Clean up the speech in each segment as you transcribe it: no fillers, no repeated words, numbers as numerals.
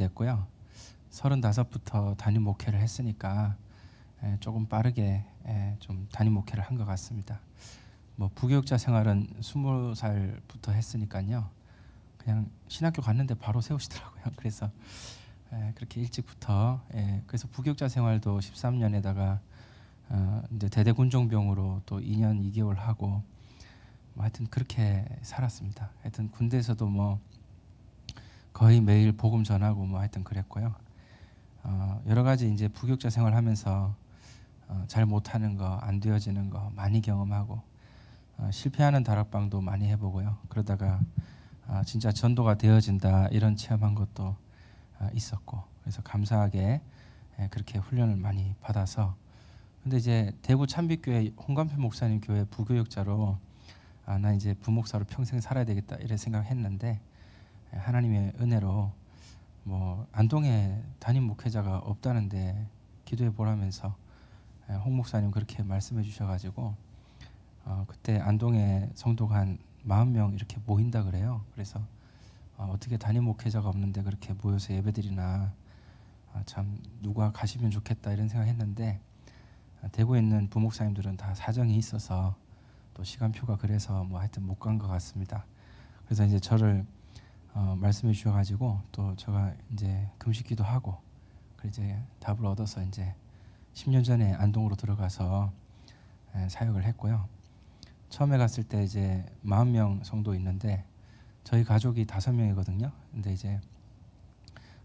됐고요. 35부터 담임 목회를 했으니까 조금 빠르게 좀 담임 목회를 한 것 같습니다. 뭐 부교육자 생활은 20살부터 했으니까요. 그냥 신학교 갔는데 바로 세우시더라고요. 그래서 그렇게 일찍부터 그래서 부교육자 생활도 13년에다가 이제 대대군종병으로 또 2년 2개월 하고 뭐 하여튼 그렇게 살았습니다. 하여튼 군대에서도 뭐 거의 매일 복음 전하고 뭐 하여튼 그랬고요. 여러 가지 이제 부교육자 생활하면서 잘 못하는 거, 안 되어지는 거 많이 경험하고 실패하는 다락방도 많이 해보고요. 그러다가 진짜 전도가 되어진다 이런 체험한 것도 있었고, 그래서 감사하게 그렇게 훈련을 많이 받아서, 근데 이제 대구 찬빛교회 홍감표 목사님 교회 부교육자로 나 이제 부목사로 평생 살아야 되겠다 이래 생각했는데, 하나님의 은혜로 뭐 안동에 담임 목회자가 없다는데 기도해 보라면서 홍 목사님 그렇게 말씀해 주셔가지고 그때 안동에 성도가 한 40명 이렇게 모인다 그래요. 그래서 어떻게 담임 목회자가 없는데 그렇게 모여서 예배드리나, 참 누가 가시면 좋겠다 이런 생각했는데, 대구에 있는 부목사님들은 다 사정이 있어서 또 시간표가 그래서 뭐 하여튼 못 간 것 같습니다. 그래서 이제 저를 말씀해 주셔가지고 또 제가 이제 금식기도 하고, 그 이제 답을 얻어서 이제 10년 전에 안동으로 들어가서 사역을 했고요. 처음에 갔을 때 이제 40명 성도 있는데 저희 가족이 5명이거든요. 근데 이제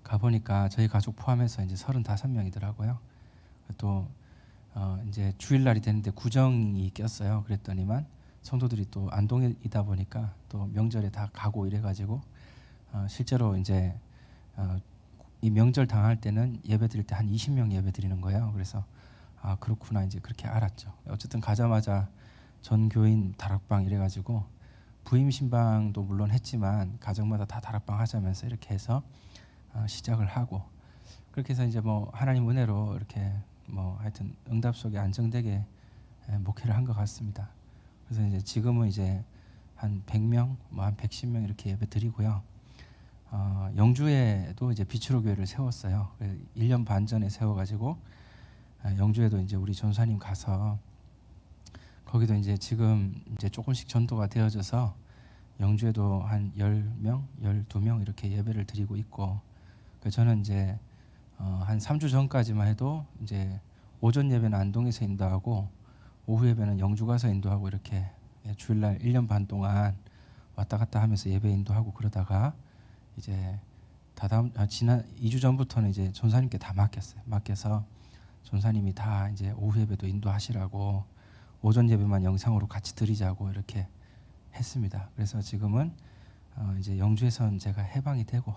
가보니까 저희 가족 포함해서 이제 35명이더라고요. 또 이제 주일날이 됐는데 구정이 꼈어요. 그랬더니만 성도들이 또 안동이다 보니까 또 명절에 다 가고 이래가지고 실제로 이제 이 명절 당할 때는 예배 드릴 때 한 20명 예배 드리는 거예요. 그래서 그렇구나 이제 그렇게 알았죠. 어쨌든 가자마자 전 교인 다락방 이래가지고 부임 신방도 물론 했지만 가정마다 다 다락방 하자면서 이렇게 해서 시작을 하고, 그렇게 해서 이제 뭐 하나님 은혜로 이렇게 뭐 하여튼 응답 속에 안정되게 목회를 한 것 같습니다. 그래서 이제 지금은 이제 한 100명, 뭐 한 110명 이렇게 예배 드리고요. 영주에도 이제 비추로 교회를 세웠어요. 1년 반 전에 세워가지고 영주에도 이제 우리 전사님 가서 거기도 이제 지금 이제 조금씩 전도가 되어져서 영주에도 한 10명, 12명 이렇게 예배를 드리고 있고, 저는 이제 한 3주 전까지만 해도 이제 오전 예배는 안동에서 인도하고 오후 예배는 영주 가서 인도하고 이렇게 주일날 1년 반 동안 왔다 갔다 하면서 예배 인도하고, 그러다가 이제 지난 2주 전부터는 이제 전사님께 다 맡겼어요. 맡겨서 전사님이 다 이제 오후 예배도 인도하시라고 오전 예배만 영상으로 같이 드리자고 이렇게 했습니다. 그래서 지금은 이제 영주에선 제가 해방이 되고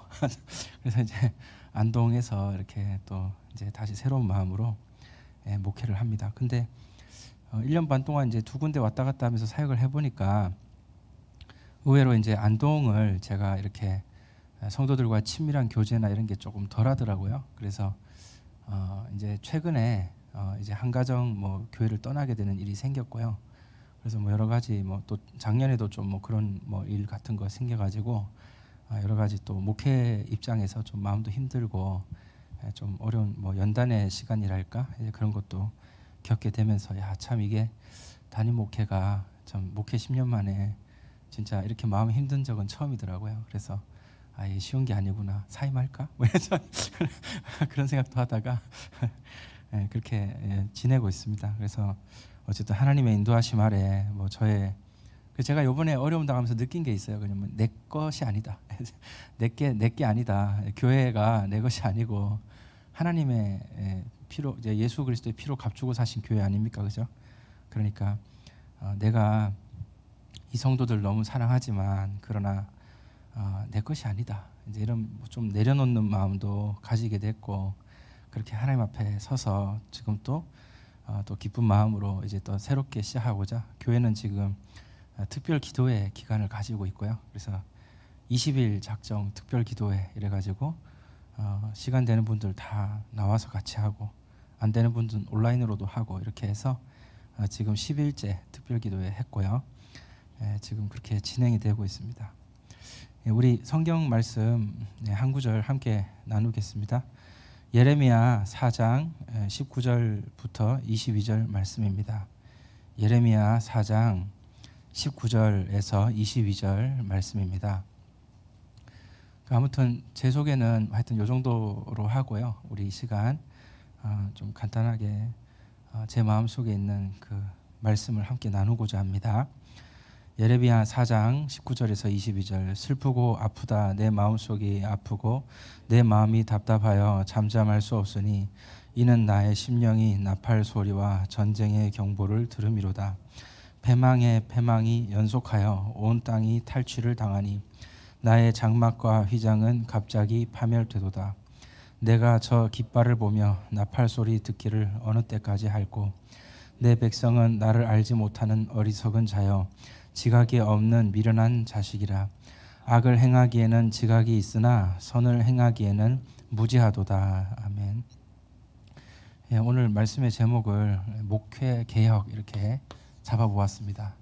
그래서 이제 안동에서 이렇게 또 이제 다시 새로운 마음으로 목회를 합니다. 근데 1년 반 동안 이제 두 군데 왔다 갔다 하면서 사역을 해보니까 의외로 이제 안동을 제가 이렇게 성도들과 친밀한 교제나 이런 게 조금 덜하더라고요. 그래서 이제 최근에 이제 한가정 뭐 교회를 떠나게 되는 일이 생겼고요. 그래서 뭐 여러 가지 뭐 또 작년에도 좀 뭐 그런 뭐 일 같은 거 생겨가지고 여러 가지 또 목회 입장에서 좀 마음도 힘들고 좀 어려운 뭐 연단의 시간이랄까 이제 그런 것도 겪게 되면서 참 이게 담임 목회가 참 목회 10년 만에 진짜 이렇게 마음이 힘든 적은 처음이더라고요. 그래서 이게 쉬운 게 아니구나, 사임할까? 그런 생각도 하다가 그렇게 지내고 있습니다. 그래서 어쨌든 하나님의 인도하심 아래 뭐 제가 이번에 어려움 당하면서 느낀 게 있어요. 그냥 내 것이 아니다. 내게 아니다. 교회가 내 것이 아니고 하나님의 피로, 이제 예수 그리스도의 피로 값주고 사신 교회 아닙니까, 그죠? 그러니까 내가 이 성도들 너무 사랑하지만 그러나 내 것이 아니다. 이제 이런 좀 내려놓는 마음도 가지게 됐고, 그렇게 하나님 앞에 서서 지금 또 기쁜 마음으로 이제 또 새롭게 시작하고자 교회는 지금 특별 기도회 기간을 가지고 있고요. 그래서 20일 작정 특별 기도회 이래가지고 시간 되는 분들 다 나와서 같이 하고 안 되는 분들은 온라인으로도 하고 이렇게 해서 지금 10일째 특별 기도회 했고요. 지금 그렇게 진행이 되고 있습니다. 우리 성경 말씀 한 구절 함께 나누겠습니다. 예레미야 4장 19절부터 22절 말씀입니다. 예레미야 4장 19절에서 22절 말씀입니다. 아무튼 제 소개는 하여튼 요 정도로 하고요. 우리 이 시간 좀 간단하게 제 마음속에 있는 그 말씀을 함께 나누고자 합니다. 예레미야 4장 19절에서 22절. 슬프고 아프다 내 마음속이 아프고 내 마음이 답답하여 잠잠할 수 없으니 이는 나의 심령이 나팔 소리와 전쟁의 경보를 들음이로다. 패망의 패망이 연속하여 온 땅이 탈취를 당하니 나의 장막과 휘장은 갑자기 파멸되도다. 내가 저 깃발을 보며 나팔 소리 듣기를 어느 때까지 할꼬. 내 백성은 나를 알지 못하는 어리석은 자여 지각이 없는 미련한 자식이라. 악을 행하기에는 지각이 있으나 선을 행하기에는 무지하도다. 아멘. 오늘 말씀의 제목을 목회 개혁 이렇게 잡아보았습니다.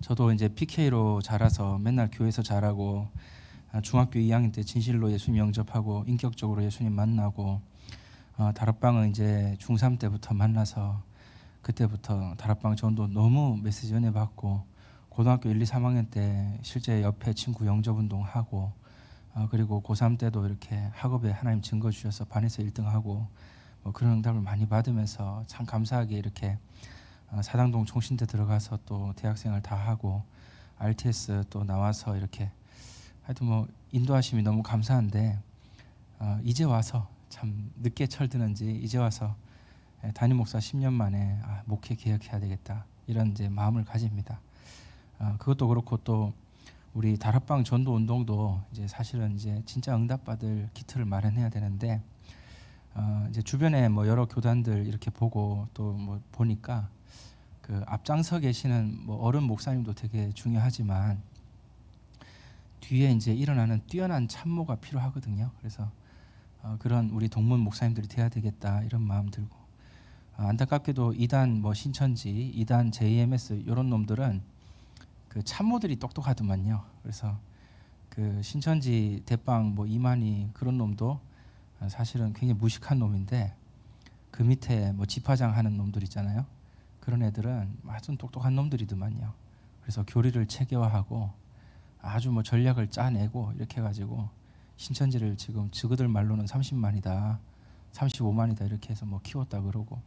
저도 이제 PK로 자라서 맨날 교회에서 자라고 중학교 2학년 때 진실로 예수님 영접하고 인격적으로 예수님 만나고 다락방은 이제 중3 때부터 만나서 그때부터 다락방 전도 너무 메시지 은혜 받고 고등학교 1, 2, 3학년 때 실제 옆에 친구 영접운동하고 그리고 고3 때도 이렇게 학업에 하나님 증거 주셔서 반에서 1등하고 뭐 그런 응답을 많이 받으면서 참 감사하게 이렇게 사당동 총신대 들어가서 또 대학생활 다 하고 RTS 또 나와서 이렇게 하여튼 뭐 인도하심이 너무 감사한데 이제 와서 참 늦게 철드는지 이제 와서 담임 목사 10년 만에 목회 개혁해야 되겠다 이런 이제 마음을 가집니다. 그것도 그렇고 또 우리 다락방 전도 운동도 이제 사실은 이제 진짜 응답받을 기틀을 마련해야 되는데 이제 주변에 뭐 여러 교단들 이렇게 보고 또 뭐 보니까 그 앞장서 계시는 뭐 어른 목사님도 되게 중요하지만 뒤에 이제 일어나는 뛰어난 참모가 필요하거든요. 그래서 그런 우리 동문 목사님들이 돼야 되겠다 이런 마음 들고 안타깝게도 이단 뭐 신천지, 이단 JMS 이런 놈들은 그 참모들이 똑똑하더만요. 그래서 그 신천지 대빵 뭐 이만희 그런 놈도 사실은 굉장히 무식한 놈인데 그 밑에 뭐 집화장 하는 놈들 있잖아요. 그런 애들은 아주 똑똑한 놈들이더만요. 그래서 교리를 체계화하고 아주 뭐 전략을 짜내고 이렇게 해가지고 신천지를 지금 저그들 말로는 30만이다 35만이다 이렇게 해서 뭐 키웠다 그러고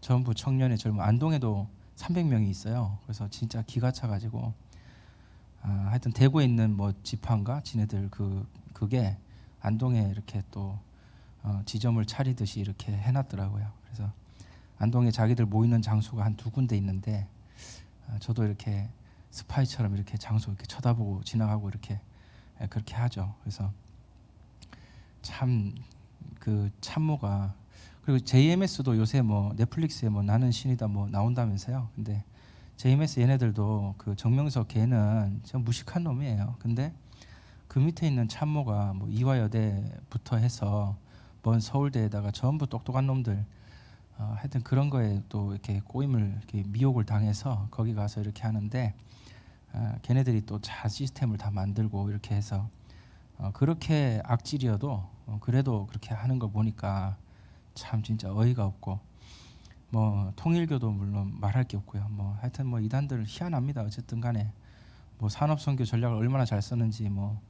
전부 청년의 젊은 안동에도 300명이 있어요. 그래서 진짜 기가 차가지고 하여튼 대구에 있는 뭐 지파인가 지네들 그게 안동에 이렇게 또 지점을 차리듯이 이렇게 해놨더라고요. 그래서 안동에 자기들 모이는 장소가 한 2군데 있는데 저도 이렇게 스파이처럼 이렇게 장소 이렇게 쳐다보고 지나가고 이렇게 그렇게 하죠. 그래서 참 그 참모가 그리고 JMS도 요새 뭐 넷플릭스에 뭐 나는 신이다 뭐 나온다면서요. 근데 JMS 얘네들도 그 정명석 걔는 좀 무식한 놈이에요. 근데 그 밑에 있는 참모가 뭐 이화여대부터 해서 먼 서울대에다가 전부 똑똑한 놈들 하여튼 그런 거에 또 이렇게 꼬임을 이렇게 미혹을 당해서 거기 가서 이렇게 하는데 걔네들이 또 자 시스템을 다 만들고 이렇게 해서 그렇게 악질이어도 그래도 그렇게 하는 거 보니까 참 진짜 어이가 없고 뭐 통일교도 물론 말할 게 없고요. 뭐 하여튼 뭐 이단들 희한합니다. 어쨌든 간에 뭐 산업선교 전략을 얼마나 잘 썼는지 뭐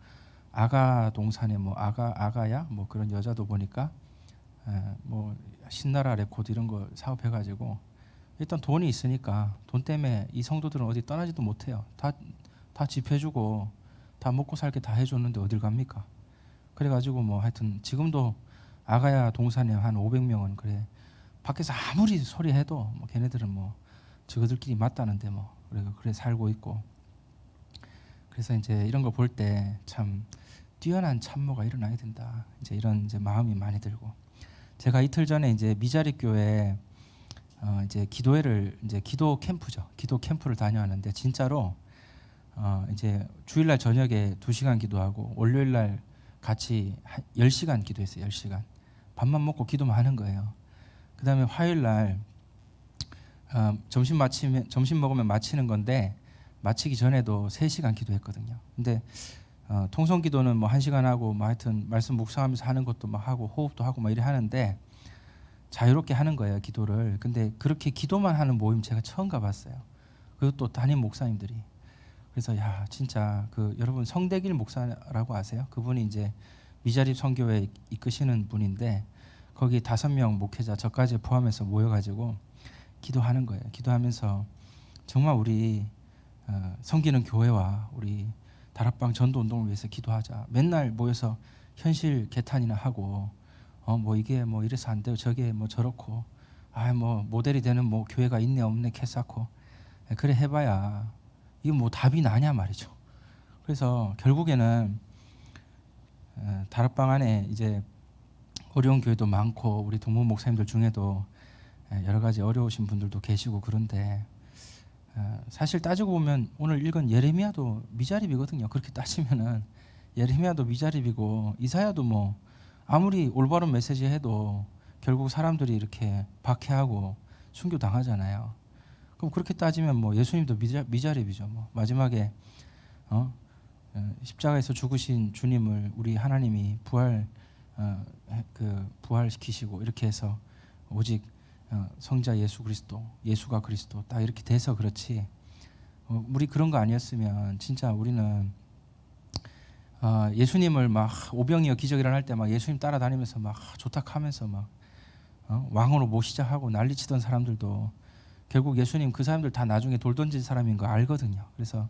아가 동산에 뭐 아가야 뭐 그런 여자도 보니까 뭐 신나라 레코드 이런 거 사업해가지고 일단 돈이 있으니까 돈 때문에 이 성도들은 어디 떠나지도 못해요. 다 집해주고 다 먹고 살게 다 해줬는데 어딜 갑니까? 그래가지고 뭐 하여튼 지금도 아가야 동산에 한 500명은 그래 밖에서 아무리 소리해도 뭐 걔네들은 뭐 저거들끼리 맞다는데 뭐 그래 살고 있고 그래서 이제 이런 거 볼 때 참 뛰어난 참모가 일어나야 된다. 이제 이런 이제 마음이 많이 들고 제가 이틀 전에 이제 미자리 교회 이제 기도회를 이제 기도 캠프죠. 기도 캠프를 다녀왔는데 진짜로 이제 주일날 저녁에 2시간 기도하고 월요일날 같이 10시간 기도했어요. 10시간 밥만 먹고 기도만 하는 거예요. 그다음에 화요일 날 점심 먹으면 마치는 건데 마치기 전에도 3시간 기도했거든요. 근데 통성 기도는 뭐 1시간 하고 뭐 하여튼 말씀 묵상하면서 하는 것도 막 하고 호흡도 하고 막 이래 하는데 자유롭게 하는 거예요, 기도를. 근데 그렇게 기도만 하는 모임 제가 처음 가봤어요. 그것도 담임 목사님들이. 그래서 야 진짜 그 여러분 성대길 목사라고 아세요? 그분이 이제 미자립 선교회 이끄시는 분인데 거기 5명 목회자 저까지 포함해서 모여가지고 기도하는 거예요. 기도하면서 정말 우리 섬기는 교회와 우리 다락방 전도 운동을 위해서 기도하자. 맨날 모여서 현실 개탄이나 하고 뭐 이게 뭐 이래서 안 돼요. 저게 뭐 저렇고 뭐 모델이 되는 뭐 교회가 있네 없네 캐쌓고 그래 해봐야 이게 뭐 답이 나냐 말이죠. 그래서 결국에는 다락방 안에 이제 어려운 교회도 많고 우리 동문 목사님들 중에도 여러 가지 어려우신 분들도 계시고 그런데 사실 따지고 보면 오늘 읽은 예레미야도 미자립이거든요. 그렇게 따지면은 예레미야도 미자립이고 이사야도 뭐 아무리 올바른 메시지 해도 결국 사람들이 이렇게 박해하고 순교당하잖아요. 그럼 그렇게 따지면 뭐 예수님도 미자립이죠. 뭐 마지막에 십자가에서 죽으신 주님을 우리 하나님이 부활시키시고 이렇게 해서 오직 성자 예수 그리스도, 예수가 그리스도 딱 이렇게 돼서 그렇지. 우리 그런 거 아니었으면 진짜 우리는 예수님을 막 오병이어 기적 일어날 때 막 예수님 따라다니면서 막 조탁하면서 막 왕으로 모시자 하고 난리치던 사람들도 결국 예수님 그 사람들 다 나중에 돌 던진 사람인 거 알거든요. 그래서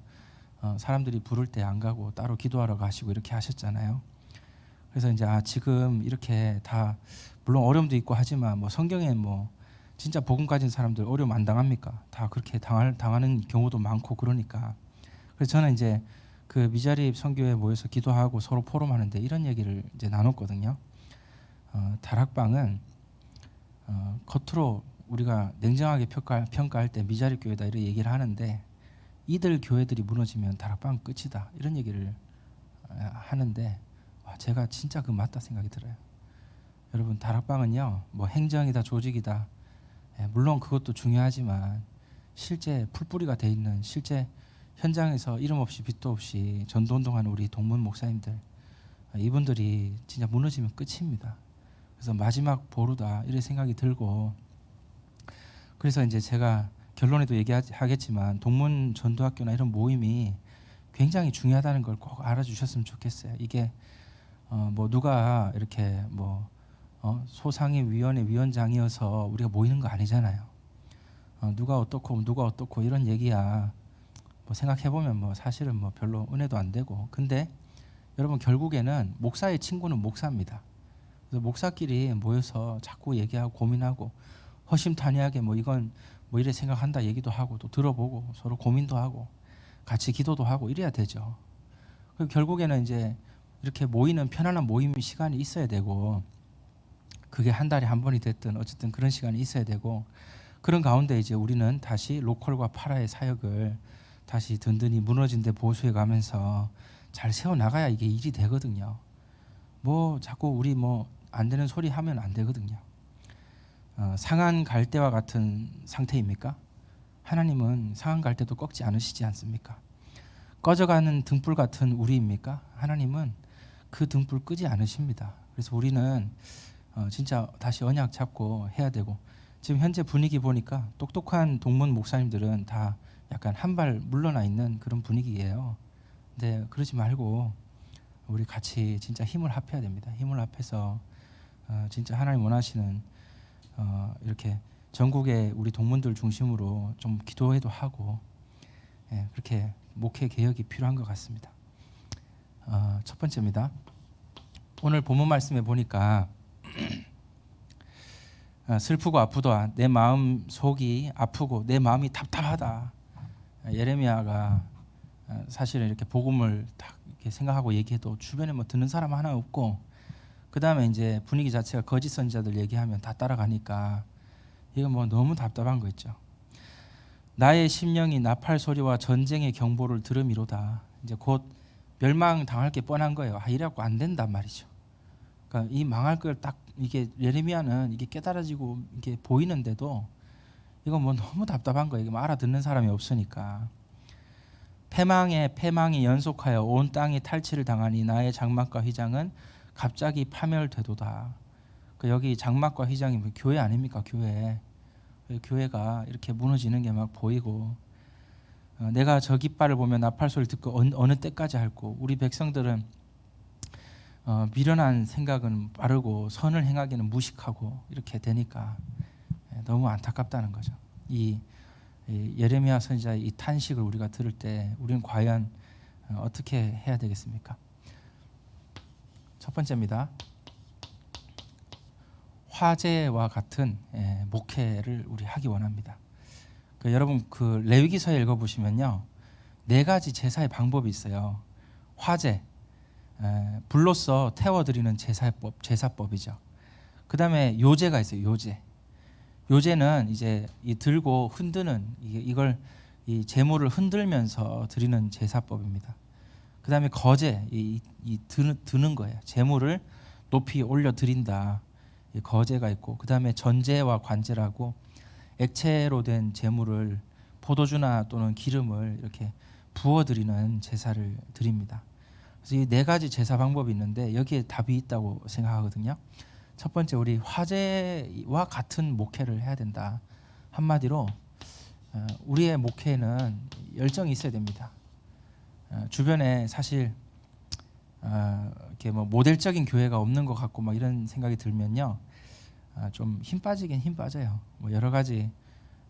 사람들이 부를 때 안 가고 따로 기도하러 가시고 이렇게 하셨잖아요. 그래서 이제 지금 이렇게 다 물론 어려움도 있고 하지만 뭐 성경에 뭐 진짜 복음 가진 사람들 어려움 안 당합니까? 다 그렇게 당하는 경우도 많고 그러니까. 그래서 저는 이제 그 미자립 선교회에 모여서 기도하고 서로 포럼하는데 이런 얘기를 이제 나눴거든요. 다락방은 겉으로 우리가 냉정하게 평가할 때 미자립 교회다 이런 얘기를 하는데 이들 교회들이 무너지면 다락방 끝이다 이런 얘기를 하는데 제가 진짜 그 맞다 생각이 들어요. 여러분 다락방은요 뭐 행정이다 조직이다 물론 그것도 중요하지만 실제 풀뿌리가 돼 있는 실제 현장에서 이름 없이 빛도 없이 전도운동하는 우리 동문 목사님들 이분들이 진짜 무너지면 끝입니다. 그래서 마지막 보루다 이런 생각이 들고 그래서 이제 제가 결론에도 얘기하겠지만 동문 전도학교나 이런 모임이 굉장히 중요하다는 걸 꼭 알아주셨으면 좋겠어요. 이게 뭐 누가 이렇게 뭐 소상임위원회 위원장이어서 우리가 모이는 거 아니잖아요. 누가 어떻고 이런 얘기야. 뭐 생각해보면 뭐 사실은 뭐 별로 은혜도 안 되고. 근데 여러분 결국에는 목사의 친구는 목사입니다. 그래서 목사끼리 모여서 자꾸 얘기하고 고민하고 허심탄회하게 뭐 이건 뭐 이래 생각한다 얘기도 하고 또 들어보고 서로 고민도 하고 같이 기도도 하고 이래야 되죠. 그리고 결국에는 이제 이렇게 모이는 편안한 모임 시간이 있어야 되고 그게 한 달에 한 번이 됐든 어쨌든 그런 시간이 있어야 되고 그런 가운데 이제 우리는 다시 로컬과 파라의 사역을 다시 든든히 무너진 데 보수해 가면서 잘 세워 나가야 이게 일이 되거든요. 뭐 자꾸 우리 뭐 안 되는 소리 하면 안 되거든요. 상한 갈대와 같은 상태입니까? 하나님은 상한 갈대도 꺾지 않으시지 않습니까? 꺼져가는 등불 같은 우리입니까? 하나님은 그 등불 끄지 않으십니다. 그래서 우리는 진짜 다시 언약 잡고 해야 되고 지금 현재 분위기 보니까 똑똑한 동문 목사님들은 다 약간 한 발 물러나 있는 그런 분위기예요. 근데 그러지 말고 우리 같이 진짜 힘을 합해야 됩니다. 힘을 합해서 진짜 하나님 원하시는 이렇게 전국의 우리 동문들 중심으로 좀 기도회도 하고 그렇게 목회 개혁이 필요한 것 같습니다. 첫 번째입니다. 오늘 본문 말씀에 보니까 슬프고 아프다. 내 마음 속이 아프고 내 마음이 답답하다. 예레미야가 사실은 이렇게 복음을 딱 이렇게 생각하고 얘기해도 주변에 뭐 듣는 사람 하나 없고 그 다음에 이제 분위기 자체가 거짓 선지자들 얘기하면 다 따라가니까 이거 뭐 너무 답답한 거 있죠. 나의 심령이 나팔 소리와 전쟁의 경보를 들음이로다. 이제 곧 멸망 당할 게 뻔한 거예요. 이래갖고 안 된단 말이죠. 그러니까 이 망할 걸 딱 이게 예레미야는 이게 깨달아지고 이게 보이는데도 이건 뭐 너무 답답한 거예요. 이거 뭐 알아듣는 사람이 없으니까. 패망에 패망이 연속하여 온 땅이 탈취를 당하니 나의 장막과 휘장은 갑자기 파멸되도다. 그 여기 장막과 휘장이 뭐 교회 아닙니까? 교회가 이렇게 무너지는 게 막 보이고, 내가 저 깃발을 보며 나팔 소리를 듣고 어느 때까지 할꼬. 우리 백성들은 미련한 생각은 빠르고 선을 행하기는 무식하고 이렇게 되니까 너무 안타깝다는 거죠. 이 예레미야 선지자의 이 탄식을 우리가 들을 때 우리는 과연 어떻게 해야 되겠습니까? 첫 번째입니다. 화제와 같은 목회를 우리 하기 원합니다. 여러분 그 레위기서에 읽어보시면요, 4가지 제사의 방법이 있어요. 화제, 불로써 태워드리는 제사법이죠. 그 다음에 요제가 있어요. 요제는 이제 이 들고 흔드는 이걸 이 제물을 흔들면서 드리는 제사법입니다. 그 다음에 거제, 드는 거예요. 제물을 높이 올려 드린다. 거제가 있고, 그 다음에 전제와 관제라고 액체로 된 제물을 포도주나 또는 기름을 이렇게 부어드리는 제사를 드립니다. 그래서 이 4가지 제사 방법이 있는데 여기에 답이 있다고 생각하거든요. 첫 번째, 우리 화제와 같은 목회를 해야 된다. 한마디로 우리의 목회에는 열정이 있어야 됩니다. 주변에 사실 이렇게 뭐 모델적인 교회가 없는 것 같고 막 이런 생각이 들면요, 좀 힘 빠지긴 힘 빠져요. 뭐 여러 가지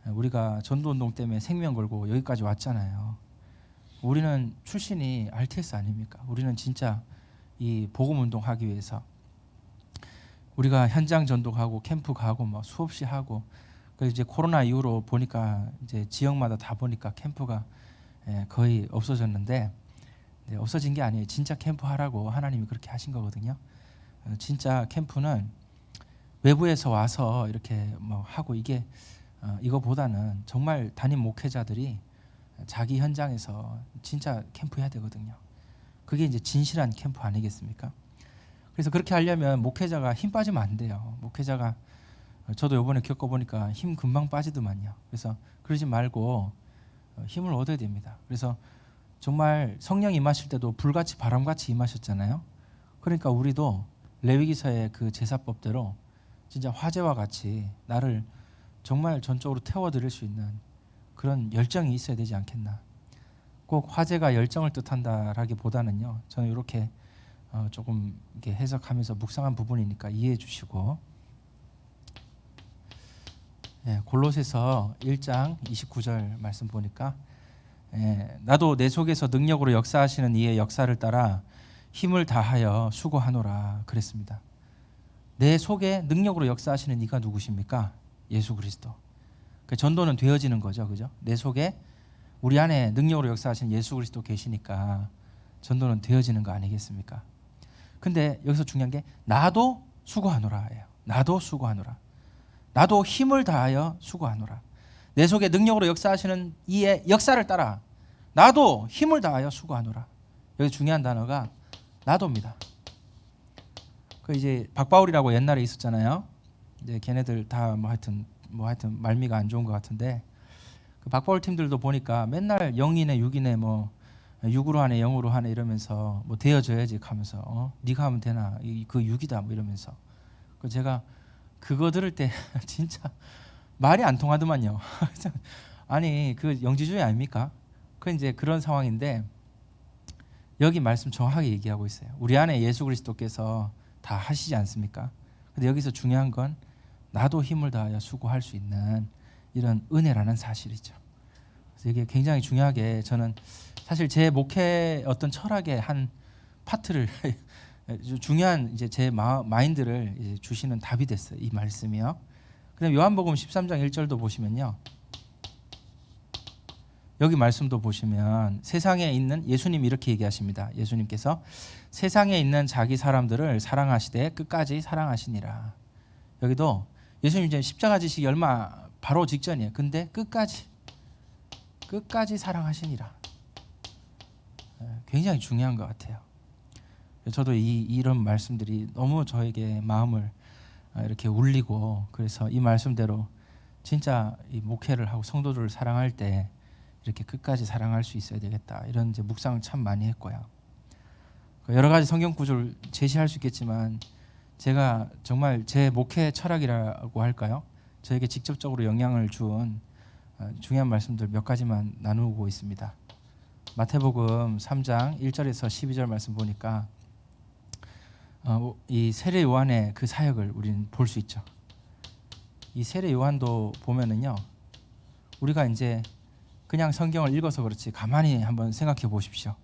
우리가 전도운동 때문에 생명 걸고 여기까지 왔잖아요. 우리는 출신이 RTS 아닙니까? 우리는 진짜 이 복음운동 하기 위해서 우리가 현장 전도하고 캠프 가고 막 수없이 하고, 그래서 이제 코로나 이후로 보니까 이제 지역마다 다 보니까 캠프가 거의 없어졌는데, 없어진 게 아니에요. 진짜 캠프 하라고 하나님이 그렇게 하신 거거든요. 진짜 캠프는 외부에서 와서 이렇게 뭐 하고 이거보다는 정말 담임 목회자들이 자기 현장에서 진짜 캠프 해야 되거든요. 그게 이제 진실한 캠프 아니겠습니까? 그래서 그렇게 하려면 목회자가 힘 빠지면 안 돼요. 목회자가 저도 이번에 겪어보니까 힘 금방 빠지더만요. 그래서 그러지 말고 힘을 얻어야 됩니다. 그래서 정말 성령 임하실 때도 불같이 바람같이 임하셨잖아요. 그러니까 우리도 레위기서의 그 제사법대로 진짜 화제와 같이 나를 정말 전적으로 태워드릴 수 있는 그런 열정이 있어야 되지 않겠나. 꼭 화제가 열정을 뜻한다라기보다는요, 저는 이렇게 조금 이렇게 해석하면서 묵상한 부분이니까 이해해 주시고, 골로새서 1장 29절 말씀 보니까 나도 내 속에서 능력으로 역사하시는 이의 역사를 따라 힘을 다하여 수고하노라 그랬습니다. 내 속에 능력으로 역사하시는 이가 누구십니까? 예수 그리스도. 그 전도는 되어지는 거죠, 그죠? 내 속에 우리 안에 능력으로 역사하시는 예수 그리스도 계시니까 전도는 되어지는 거 아니겠습니까? 근데 여기서 중요한 게 나도 수고하노라예요. 나도 수고하노라. 나도 힘을 다하여 수고하노라. 내 속에 능력으로 역사하시는 이의 역사를 따라 나도 힘을 다하여 수고하노라. 여기 중요한 단어가 나도입니다. 그 이제 박바울이라고 옛날에 있었잖아요. 이제 걔네들 다 뭐 하여튼 말미가 안 좋은 것 같은데, 그 박바울 팀들도 보니까 맨날 0이네 6이네 뭐 6으로 하네 0으로 하네 이러면서 뭐 되어줘야지 하면서 네가 하면 되나 그 6이다 뭐 이러면서, 그 제가 그거 들을 때 진짜 말이 안 통하더만요. 아니 그 영지주의 아닙니까? 그 이제 그런 상황인데 여기 말씀 정확하게 얘기하고 있어요. 우리 안에 예수 그리스도께서 다 하시지 않습니까? 근데 여기서 중요한 건 나도 힘을 다하여 수고할 수 있는 이런 은혜라는 사실이죠. 그래서 이게 굉장히 중요하게 저는 사실 제 목회 어떤 철학의 한 파트를 중요한 이제 제 마인드를 이제 주시는 답이 됐어요. 이 말씀이요. 그다음 요한복음 13장 1절도 보시면요, 여기 말씀도 보시면 세상에 있는 예수님 이렇게 얘기하십니다. 예수님께서 세상에 있는 자기 사람들을 사랑하시되 끝까지 사랑하시니라. 여기도 예수님 이제 십자가 지시기 얼마 바로 직전이에요. 근데 끝까지 사랑하시니라. 굉장히 중요한 것 같아요. 저도 이런 말씀들이 너무 저에게 마음을 이렇게 울리고, 그래서 이 말씀대로 진짜 이 목회를 하고 성도들을 사랑할 때 이렇게 끝까지 사랑할 수 있어야 되겠다, 이런 이제 묵상을 참 많이 했고요. 여러 가지 성경 구절을 제시할 수 있겠지만 제가 정말 제 목회 철학이라고 할까요? 저에게 직접적으로 영향을 준 중요한 말씀들 몇 가지만 나누고 있습니다. 마태복음 3장 1절에서 12절 말씀 보니까 이 세례 요한의 그 사역을 우리는 볼 수 있죠. 이 세례 요한도 보면은요, 우리가 이제 그냥 성경을 읽어서 그렇지 가만히 한번 생각해 보십시오.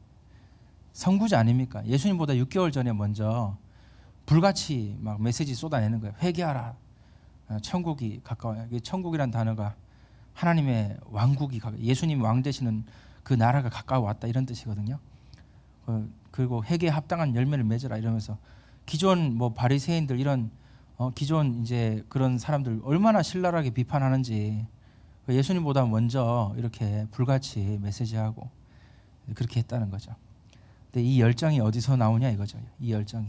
선구자 아닙니까? 예수님보다 6개월 전에 먼저 불같이 막 메시지 쏟아내는 거예요. 회개하라, 천국이 가까워요. 천국이란 단어가 하나님의 왕국이 예수님 왕 되시는 그 나라가 가까워 왔다, 이런 뜻이거든요. 그리고 회개에 합당한 열매를 맺으라 이러면서 기존 뭐 바리새인들 이런 기존 이제 그런 사람들 얼마나 신랄하게 비판하는지, 예수님보다 먼저 이렇게 불같이 메시지하고 그렇게 했다는 거죠. 근데 이 열정이 어디서 나오냐 이거죠. 이 열정이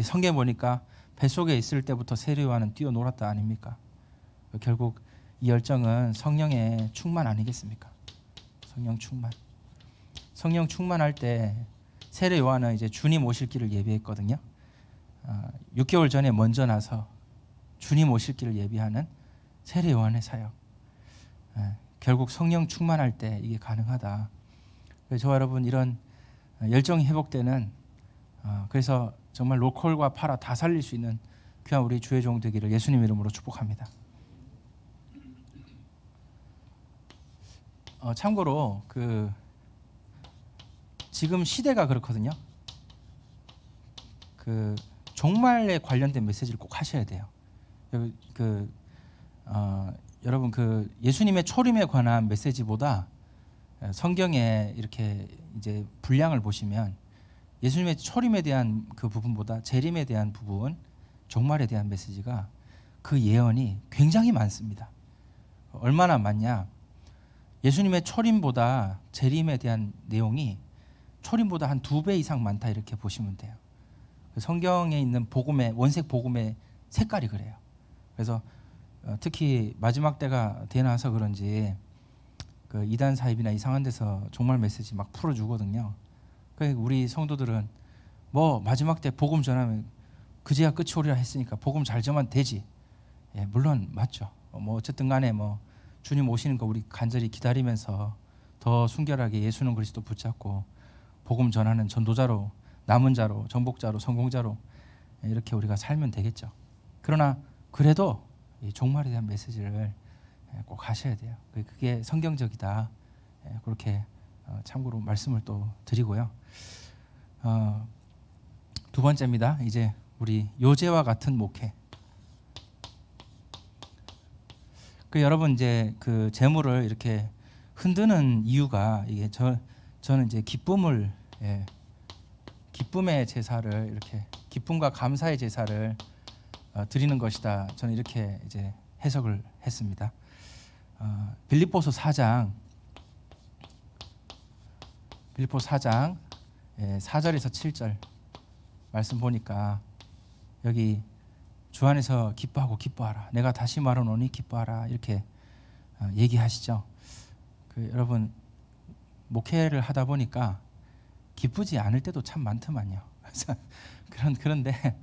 성경에 보니까 뱃속에 있을 때부터 세례 요한은 뛰어놀았다 아닙니까? 결국 이 열정은 성령의 충만 아니겠습니까? 성령 충만. 성령 충만할 때 세례 요한은 이제 주님 오실 길을 예비했거든요. 6개월 전에 먼저 나서 주님 오실 길을 예비하는 세례 요한의 사역. 결국 성령 충만할 때 이게 가능하다. 그래서 저와 여러분 이런 열정이 회복되는, 그래서 정말 로컬과 파라 다 살릴 수 있는 귀한 우리 주의 종 되기를 예수님 이름으로 축복합니다. 참고로 지금 시대가 그렇거든요. 종말에 관련된 메시지를 꼭 하셔야 돼요. 여러분 예수님의 초림에 관한 메시지보다 성경에 이렇게 이제 분량을 보시면 예수님의 초림에 대한 그 부분보다 재림에 대한 부분, 종말에 대한 메시지가 그 예언이 굉장히 많습니다. 얼마나 많냐? 예수님의 초림보다 재림에 대한 내용이 초림보다 한 2배 이상 많다, 이렇게 보시면 돼요. 성경에 있는 복음의 원색 복음의 색깔이 그래요. 그래서 특히 마지막 때가 되나서 그런지 이단 사입이나 이상한 데서 종말 메시지 막 풀어주거든요. 그러니까 우리 성도들은 뭐 마지막 때 복음 전하면 그제야 끝이 오리라 했으니까 복음 잘 전하면 되지. 예, 물론 맞죠. 뭐 어쨌든 간에 뭐 주님 오시는 거 우리 간절히 기다리면서 더 순결하게 예수는 그리스도 붙잡고 복음 전하는 전도자로, 남은 자로, 정복자로, 성공자로 이렇게 우리가 살면 되겠죠. 그러나 그래도 이 종말에 대한 메시지를 꼭 하셔야 돼요. 그게 성경적이다. 그렇게 참고로 말씀을 또 드리고요. 두 번째입니다. 이제 우리 요제와 같은 목회. 여러분 이제 그 재물을 이렇게 흔드는 이유가 이게 저는 이제 기쁨의 제사를 이렇게 기쁨과 감사의 제사를 드리는 것이다. 저는 이렇게 이제 해석을 했습니다. 빌립보서 4장 4절에서 7절 말씀 보니까 여기 주 안에서 기뻐하고 기뻐하라. 내가 다시 말하노니 기뻐하라. 이렇게 얘기하시죠. 여러분 목회를 하다 보니까 기쁘지 않을 때도 참 많더만요. 그런데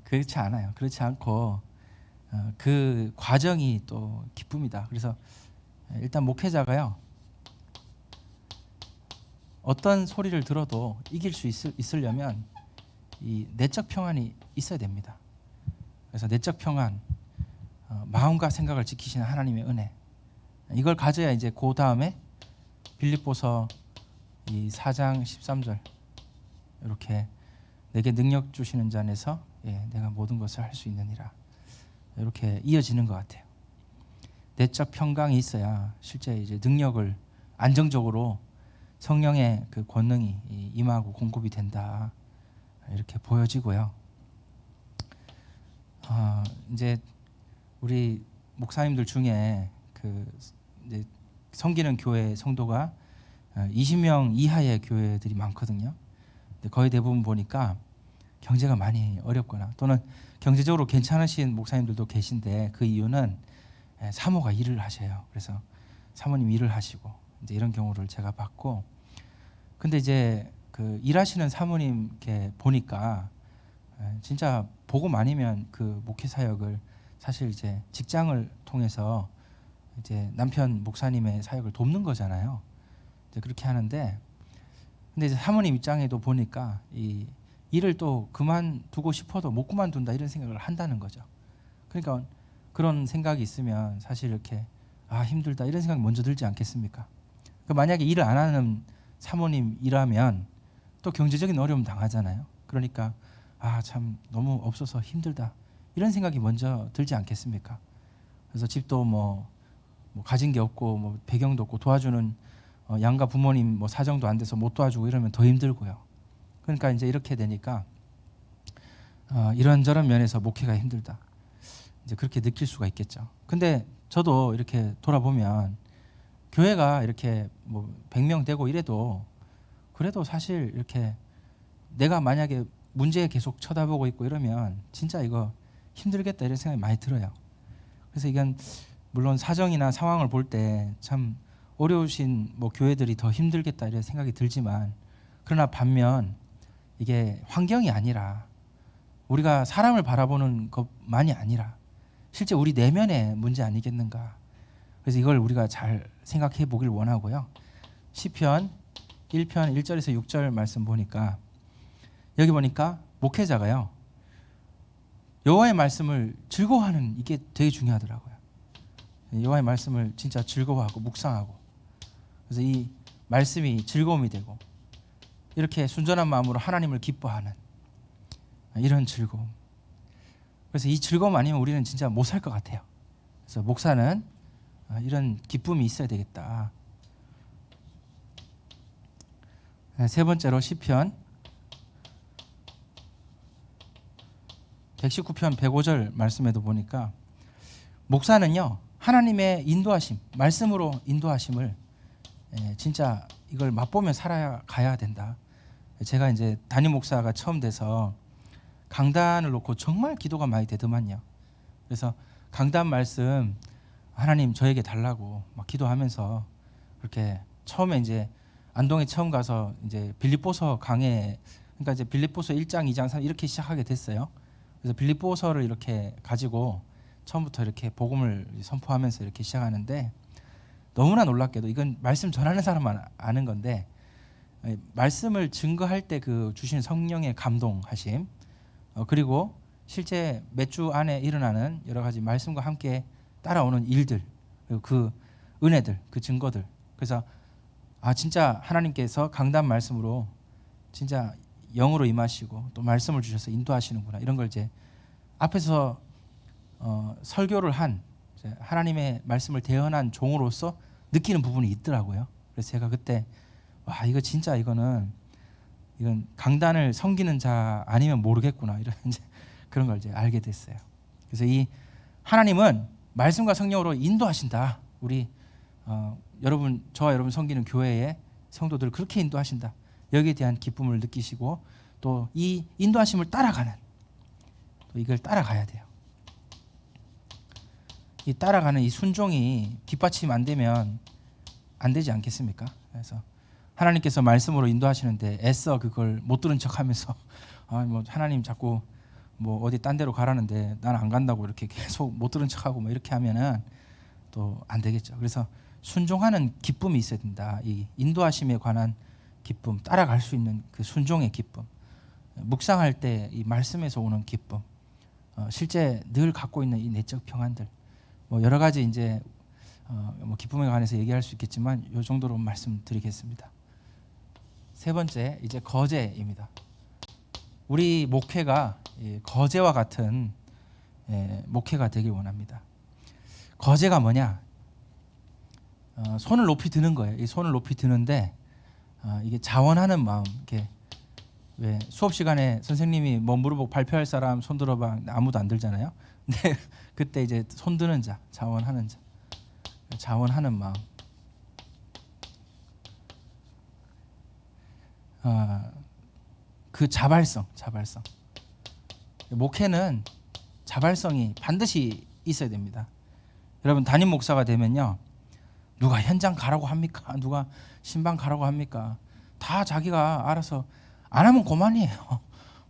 그렇지 않아요. 그렇지 않고 그 과정이 또 기쁨이다. 그래서 일단 목회자가요, 어떤 소리를 들어도 이길 수 있으려면 이 내적 평안이 있어야 됩니다. 그래서 내적 평안, 마음과 생각을 지키시는 하나님의 은혜, 이걸 가져야 이제 그 다음에 빌립보서 이 4장 13절 이렇게 내게 능력 주시는 자 안에서 내가 모든 것을 할 수 있느니라, 이렇게 이어지는 것 같아요. 내적 평강이 있어야 실제 이제 능력을 안정적으로 성령의 그 권능이 임하고 공급이 된다, 이렇게 보여지고요. 이제 우리 목사님들 중에 이제 섬기는 교회 성도가 20명 이하의 교회들이 많거든요. 근데 거의 대부분 보니까 경제가 많이 어렵거나 또는 경제적으로 괜찮으신 목사님들도 계신데 그 이유는 사모가 일을 하셔요. 그래서 사모님 일을 하시고 이제 이런 경우를 제가 봤고, 근데 이제 그 일하시는 사모님 이렇게 보니까 진짜 복음 아니면 그 목회 사역을 사실 이제 직장을 통해서 이제 남편 목사님의 사역을 돕는 거잖아요. 이제 그렇게 하는데, 근데 이제 사모님 입장에도 보니까 이 일을 또 그만두고 싶어도 못 그만둔다 이런 생각을 한다는 거죠. 그러니까 그런 생각이 있으면 사실 이렇게 힘들다 이런 생각이 먼저 들지 않겠습니까? 그러니까 만약에 일을 안 하는 사모님이라면 또 경제적인 어려움 당하잖아요. 그러니까 참 너무 없어서 힘들다 이런 생각이 먼저 들지 않겠습니까? 그래서 집도 뭐 가진 게 없고 뭐 배경도 없고 도와주는 양가 부모님 뭐 사정도 안 돼서 못 도와주고 이러면 더 힘들고요. 그러니까 이제 이렇게 되니까 이런저런 면에서 목회가 힘들다. 이제 그렇게 느낄 수가 있겠죠. 근데 저도 이렇게 돌아보면 교회가 이렇게 뭐 100명 되고 이래도 그래도 사실 이렇게 내가 만약에 문제에 계속 쳐다보고 있고 이러면 진짜 이거 힘들겠다 이런 생각이 많이 들어요. 그래서 이건 물론 사정이나 상황을 볼 때 참 어려우신 뭐 교회들이 더 힘들겠다 이런 생각이 들지만, 그러나 반면 이게 환경이 아니라 우리가 사람을 바라보는 것만이 아니라 실제 우리 내면의 문제 아니겠는가. 그래서 이걸 우리가 잘 생각해 보길 원하고요. 시편 1편 1절에서 6절 말씀 보니까 여기 보니까 목회자가요 여호와의 말씀을 즐거워하는 이게 되게 중요하더라고요. 여호와의 말씀을 진짜 즐거워하고 묵상하고, 그래서 이 말씀이 즐거움이 되고 이렇게 순전한 마음으로 하나님을 기뻐하는 이런 즐거움. 그래서 이 즐거움 아니면 우리는 진짜 못 살 것 같아요. 그래서 목사는 이런 기쁨이 있어야 되겠다. 세 번째로 시편 119편 105절 말씀에도 보니까 목사는요 하나님의 인도하심, 말씀으로 인도하심을 진짜 이걸 맛보며 살아가야 된다. 제가 이제 담임 목사가 처음 돼서 강단을 놓고 정말 기도가 많이 되더만요. 그래서 강단 말씀 하나님 저에게 달라고 막 기도하면서 그렇게 처음에 이제 안동에 처음 가서 이제 빌립보서 강해, 그러니까 이제 빌립보서 1장, 2장, 3 이렇게 시작하게 됐어요. 그래서 빌립보서를 이렇게 가지고 처음부터 이렇게 복음을 선포하면서 이렇게 시작하는데, 너무나 놀랍게도 이건 말씀 전하는 사람만 아는 건데 말씀을 증거할 때 그 주신 성령의 감동하심, 그리고 실제 몇 주 안에 일어나는 여러 가지 말씀과 함께 따라오는 일들, 그리고 그 은혜들, 그 증거들. 그래서 진짜 하나님께서 강단 말씀으로 진짜 영으로 임하시고 또 말씀을 주셔서 인도하시는구나, 이런 걸 이제 앞에서 설교를 한 하나님의 말씀을 대언한 종으로서 느끼는 부분이 있더라고요. 그래서 제가 그때 이거 진짜 이건 강단을 섬기는 자 아니면 모르겠구나, 이런 이제 그런 걸 이제 알게 됐어요. 그래서 이 하나님은 말씀과 성령으로 인도하신다. 우리 여러분, 저와 여러분 섬기는 교회의 성도들을 그렇게 인도하신다. 여기에 대한 기쁨을 느끼시고 또 이 인도하심을 따라가는, 또 이걸 따라가야 돼요. 이 따라가는 이 순종이 뒷받침 안 되면 안 되지 않겠습니까? 그래서 하나님께서 말씀으로 인도하시는데 애써 그걸 못 들은 척하면서 뭐 하나님 자꾸 뭐 어디 딴 데로 가라는데 난 안 간다고 이렇게 계속 못 들은 척하고 뭐 이렇게 하면은 또 안 되겠죠. 그래서 순종하는 기쁨이 있어야 된다. 이 인도하심에 관한 기쁨, 따라갈 수 있는 그 순종의 기쁨, 묵상할 때 이 말씀에서 오는 기쁨, 실제 늘 갖고 있는 이 내적 평안들, 뭐 여러 가지 이제 뭐 기쁨에 관해서 얘기할 수 있겠지만 이 정도로 말씀드리겠습니다. 세 번째 이제 거제입니다. 우리 목회가 거제와 같은 목회가 되길 원합니다. 거제가 뭐냐? 손을 높이 드는 거예요. 이 손을 높이 드는데 이게 자원하는 마음. 이렇게 왜 수업 시간에 선생님이 뭐 물어보고 발표할 사람 손 들어봐, 아무도 안 들잖아요. 근데 그때 이제 손 드는 자, 자원하는 자, 자원하는 마음. 그 자발성. 목회는 자발성이 반드시 있어야 됩니다. 여러분 담임 목사가 되면요, 누가 현장 가라고 합니까? 누가 신방 가라고 합니까? 다 자기가 알아서 안 하면 그만이에요.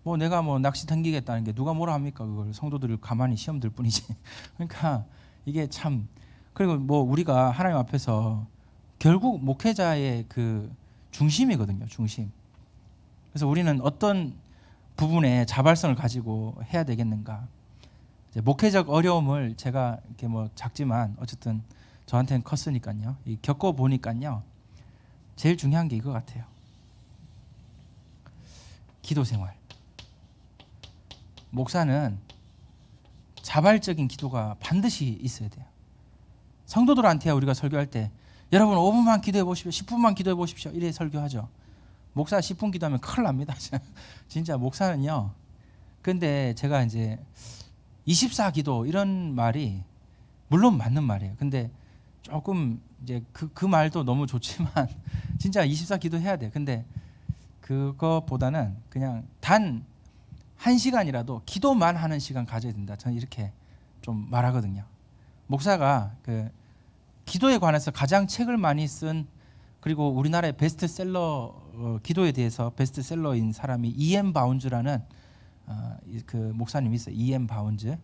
뭐 내가 뭐 낚시 당기겠다는 게 누가 뭐라 합니까? 그걸 성도들이 가만히 시험 들 뿐이지. 그러니까 이게 참, 그리고 뭐 우리가 하나님 앞에서 결국 목회자의 그 중심이거든요. 중심. 그래서 우리는 어떤 부분에 자발성을 가지고 해야 되겠는가? 이제 목회적 어려움을 제가 이렇게 뭐 작지만 어쨌든 저한테는 컸으니까요. 겪어 보니까요, 제일 중요한 게 이거 같아요. 기도 생활. 목사는 자발적인 기도가 반드시 있어야 돼요. 성도들한테 우리가 설교할 때 여러분 5분만 기도해 보십시오. 10분만 기도해 보십시오. 이래 설교하죠. 목사 10분 기도하면 큰일 납니다. 진짜 목사는요. 근데 제가 이제 24기도 이런 말이 물론 맞는 말이에요. 근데 조금 이제 그 말도 너무 좋지만 진짜 24기도 해야 돼요. 근데 그거보다는 그냥 단 1시간이라도 기도만 하는 시간 가져야 된다. 저는 이렇게 좀 말하거든요. 목사가 그 기도에 관해서 가장 책을 많이 쓴, 그리고 우리나라의 베스트셀러 기도에 대해서 베스트셀러인 사람이 E.M. 바운즈라는 그 목사님이 있어요. E.M. 바운즈.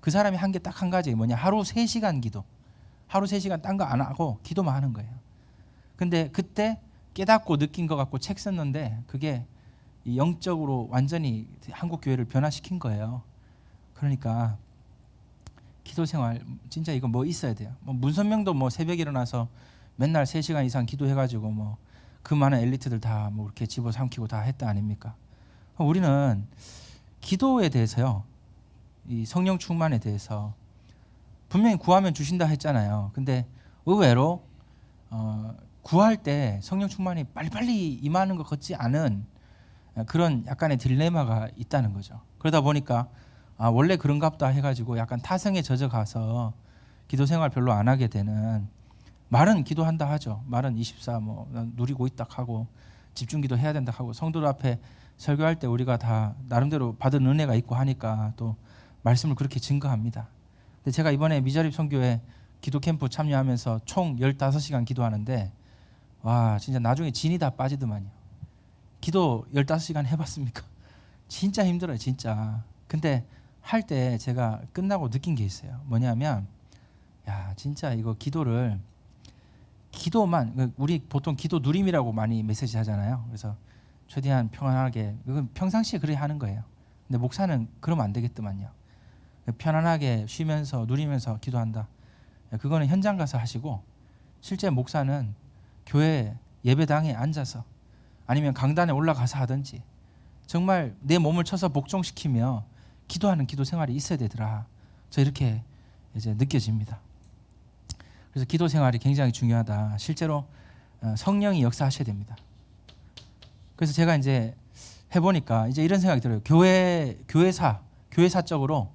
그 사람이 한 게 딱 한 가지, 뭐냐, 하루 3시간 기도. 하루 3시간 딴 거 안 하고 기도만 하는 거예요. 근데 그때 깨닫고 느낀 것 같고 책 썼는데 그게 영적으로 완전히 한국 교회를 변화시킨 거예요. 그러니까 기도 생활 진짜 이거 뭐 있어야 돼요. 뭐 문선명도 뭐 새벽에 일어나서 맨날 3시간 이상 기도해가지고 뭐 그 많은 엘리트들 다 뭐 이렇게 집어삼키고 다 했다 아닙니까? 우리는 기도에 대해서요, 이 성령 충만에 대해서 분명히 구하면 주신다 했잖아요. 근데 의외로 구할 때 성령 충만이 빨리빨리 임하는 것 같지 않은 그런 약간의 딜레마가 있다는 거죠. 그러다 보니까 원래 그런가 보다 해가지고 약간 타성에 젖어가서 기도 생활 별로 안 하게 되는, 말은 기도한다 하죠. 말은 24 뭐 누리고 있다 하고 집중기도 해야 된다 하고 성도들 앞에 설교할 때 우리가 다 나름대로 받은 은혜가 있고 하니까 또 말씀을 그렇게 증거합니다. 근데 제가 이번에 미자립 선교회 기도 캠프 참여하면서 총 15시간 기도하는데 와 진짜 나중에 진이 다 빠지더만요. 기도 15시간 해봤습니까? 진짜 힘들어요 진짜. 근데 할 때 제가 끝나고 느낀 게 있어요. 뭐냐면 야 진짜 이거 기도만, 우리 보통 기도 누림이라고 많이 메시지 하잖아요. 그래서 최대한 평안하게, 이건 평상시에 그래 하는 거예요. 근데 목사는 그러면 안 되겠더만요. 편안하게 쉬면서 누리면서 기도한다. 그거는 현장 가서 하시고, 실제 목사는 교회 예배당에 앉아서 아니면 강단에 올라가서 하든지 정말 내 몸을 쳐서 복종시키며 기도하는 기도 생활이 있어야 되더라. 저 이렇게 이제 느껴집니다. 그래서 기도 생활이 굉장히 중요하다. 실제로 성령이 역사하셔야 됩니다. 그래서 제가 이제 해보니까 이제 이런 생각이 들어요. 교회사적으로,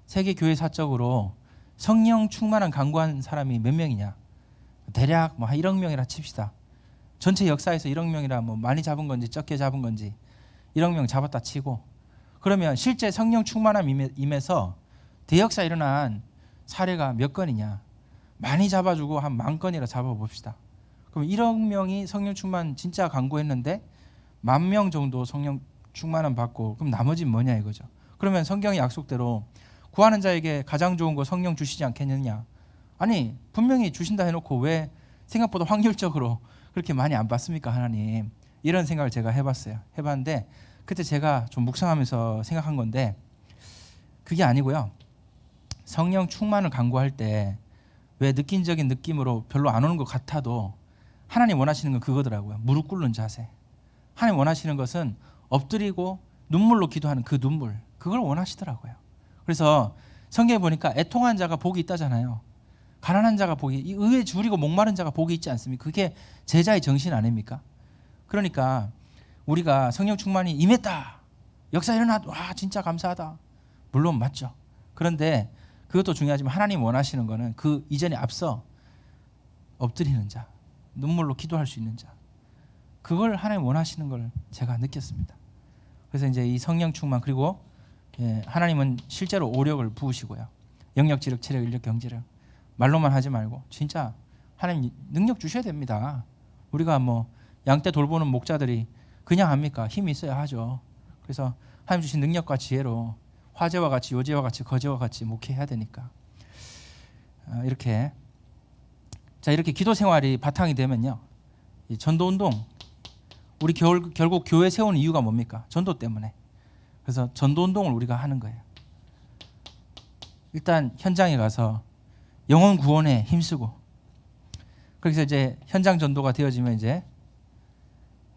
세계 교회사적으로 성령 충만한 강구한 사람이 몇 명이냐? 대략 뭐 한 1억 명이라 칩시다. 전체 역사에서 1억 명이라 뭐 많이 잡은 건지 적게 잡은 건지 1억 명 잡았다 치고, 그러면 실제 성령 충만함 임해서 대역사 일어난 사례가 몇 건이냐? 많이 잡아주고 한 10,000건이라 잡아봅시다. 그럼 1억 명이 성령 충만 진짜 강구했는데 10,000명 정도 성령 충만함 받고, 그럼 나머지는 뭐냐 이거죠. 그러면 성경의 약속대로 구하는 자에게 가장 좋은 거 성령 주시지 않겠느냐? 아니 분명히 주신다 해놓고 왜 생각보다 확률적으로 그렇게 많이 안 받습니까 하나님? 이런 생각을 제가 해봤는데 그때 제가 좀 묵상하면서 생각한 건데, 그게 아니고요. 성령 충만을 간구할 때 왜 느낀적인 느낌으로 별로 안 오는 것 같아도 하나님 원하시는 건 그거더라고요. 무릎 꿇는 자세. 하나님 원하시는 것은 엎드리고 눈물로 기도하는 그 눈물, 그걸 원하시더라고요. 그래서 성경에 보니까 애통한 자가 복이 있다잖아요. 가난한 자가 복이, 의에 줄이고 목마른 자가 복이 있지 않습니까? 그게 제자의 정신 아닙니까? 그러니까 우리가 성령 충만이 임했다, 역사 일어났다, 와 진짜 감사하다, 물론 맞죠. 그런데 그것도 중요하지만 하나님 원하시는 거는 그 이전에 앞서 엎드리는 자, 눈물로 기도할 수 있는 자, 그걸 하나님 원하시는 걸 제가 느꼈습니다. 그래서 이제 이 성령 충만, 그리고 하나님은 실제로 오력을 부으시고요. 영역, 지력, 체력, 인력, 경제력 말로만 하지 말고 진짜 하나님 능력 주셔야 됩니다. 우리가 뭐 양떼 돌보는 목자들이 그냥 합니까? 힘이 있어야 하죠. 그래서 하나님 주신 능력과 지혜로 화제와 같이, 요제와 같이, 거제와 같이 목회해야 되니까 이렇게 이렇게 기도 생활이 바탕이 되면요, 이 전도 운동, 우리 결국 교회 세우는 이유가 뭡니까? 전도 때문에. 그래서 전도 운동을 우리가 하는 거예요. 일단 현장에 가서 영혼 구원에 힘쓰고, 그래서 이제 현장 전도가 되어지면 이제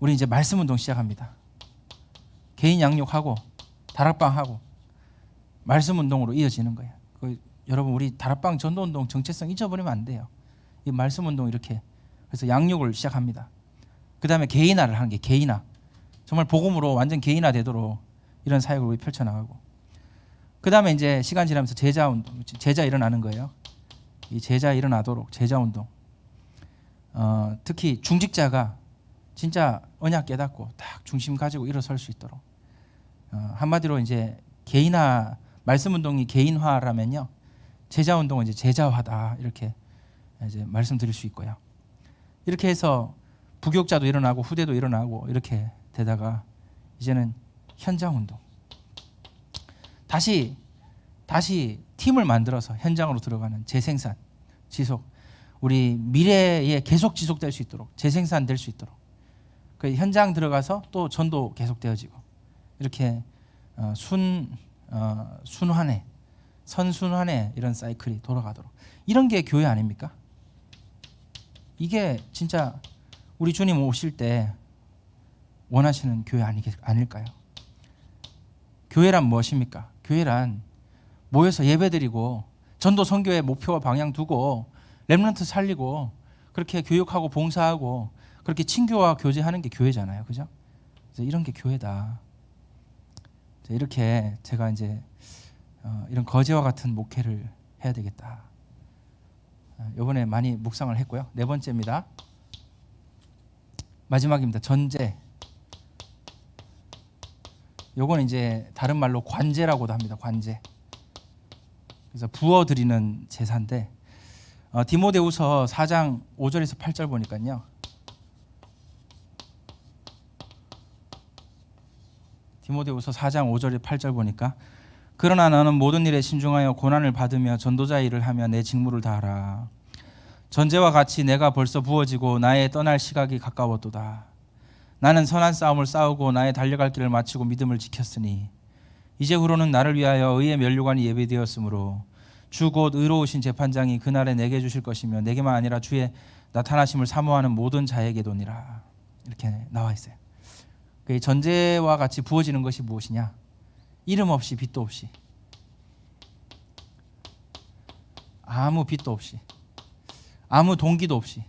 우리 이제 말씀 운동 시작합니다. 개인 양육하고 다락방하고 말씀 운동으로 이어지는 거예요. 여러분, 우리 다락방 전도 운동 정체성 잊어버리면 안 돼요. 이 말씀 운동 이렇게. 그래서 양육을 시작합니다. 그 다음에 개인화를 하는 게, 개인화. 정말 복음으로 완전 개인화 되도록 이런 사역을 우리 펼쳐나가고, 그 다음에 이제 시간 지나면서 제자 운동, 제자 일어나는 거예요. 이 제자 일어나도록 제자 운동. 특히 중직자가 진짜 언약 깨닫고 딱 중심 가지고 일어설 수 있도록. 한마디로 이제 개인화, 말씀 운동이 개인화라면요, 제자 운동은 이제 제자화다, 이렇게 이제 말씀드릴 수 있고요. 이렇게 해서 부교육자도 일어나고 후대도 일어나고 이렇게 되다가 이제는 현장 운동. 다시 팀을 만들어서 현장으로 들어가는 재생산, 지속. 우리 미래에 계속 지속될 수 있도록, 재생산될 수 있도록. 그 현장 들어가서 또 전도 계속되어지고, 이렇게 순환에, 선순환에 이런 사이클이 돌아가도록. 이런 게 교회 아닙니까? 이게 진짜 우리 주님 오실 때 원하시는 교회 아닐까요? 교회란 무엇입니까? 교회란 모여서 예배드리고 전도 선교의 목표와 방향 두고 렘넌트 살리고 그렇게 교육하고 봉사하고 그렇게 친교와 교제하는 게 교회잖아요. 그죠? 그래서 이런 게 교회다. 이렇게 제가 이제 이런 거제와 같은 목회를 해야 되겠다. 이번에 많이 묵상을 했고요. 네 번째입니다. 마지막입니다. 전제. 요건 이제 다른 말로 관제라고도 합니다. 관제. 그래서 부어드리는 제사인데, 디모데후서 4장 5절에서 8절 보니까요, 디모데후서 4장 5절에 8절 보니까, 그러나 너는 모든 일에 신중하여 고난을 받으며 전도자 일을 하며 내 직무를 다하라. 전제와 같이 내가 벌써 부어지고 나의 떠날 시각이 가까웠도다. 나는 선한 싸움을 싸우고 나의 달려갈 길을 마치고 믿음을 지켰으니 이제후로는 나를 위하여 의의 면류관이 예비되었으므로 주 곧 의로우신 재판장이 그날에 내게 주실 것이며 내게만 아니라 주의 나타나심을 사모하는 모든 자에게도니라. 이렇게 나와 있어요. 그 전제와 같이 부어지는 것이 무엇이냐? 이름 없이 빚도 없이, 아무 빚도 없이, 아무 동기도 없이,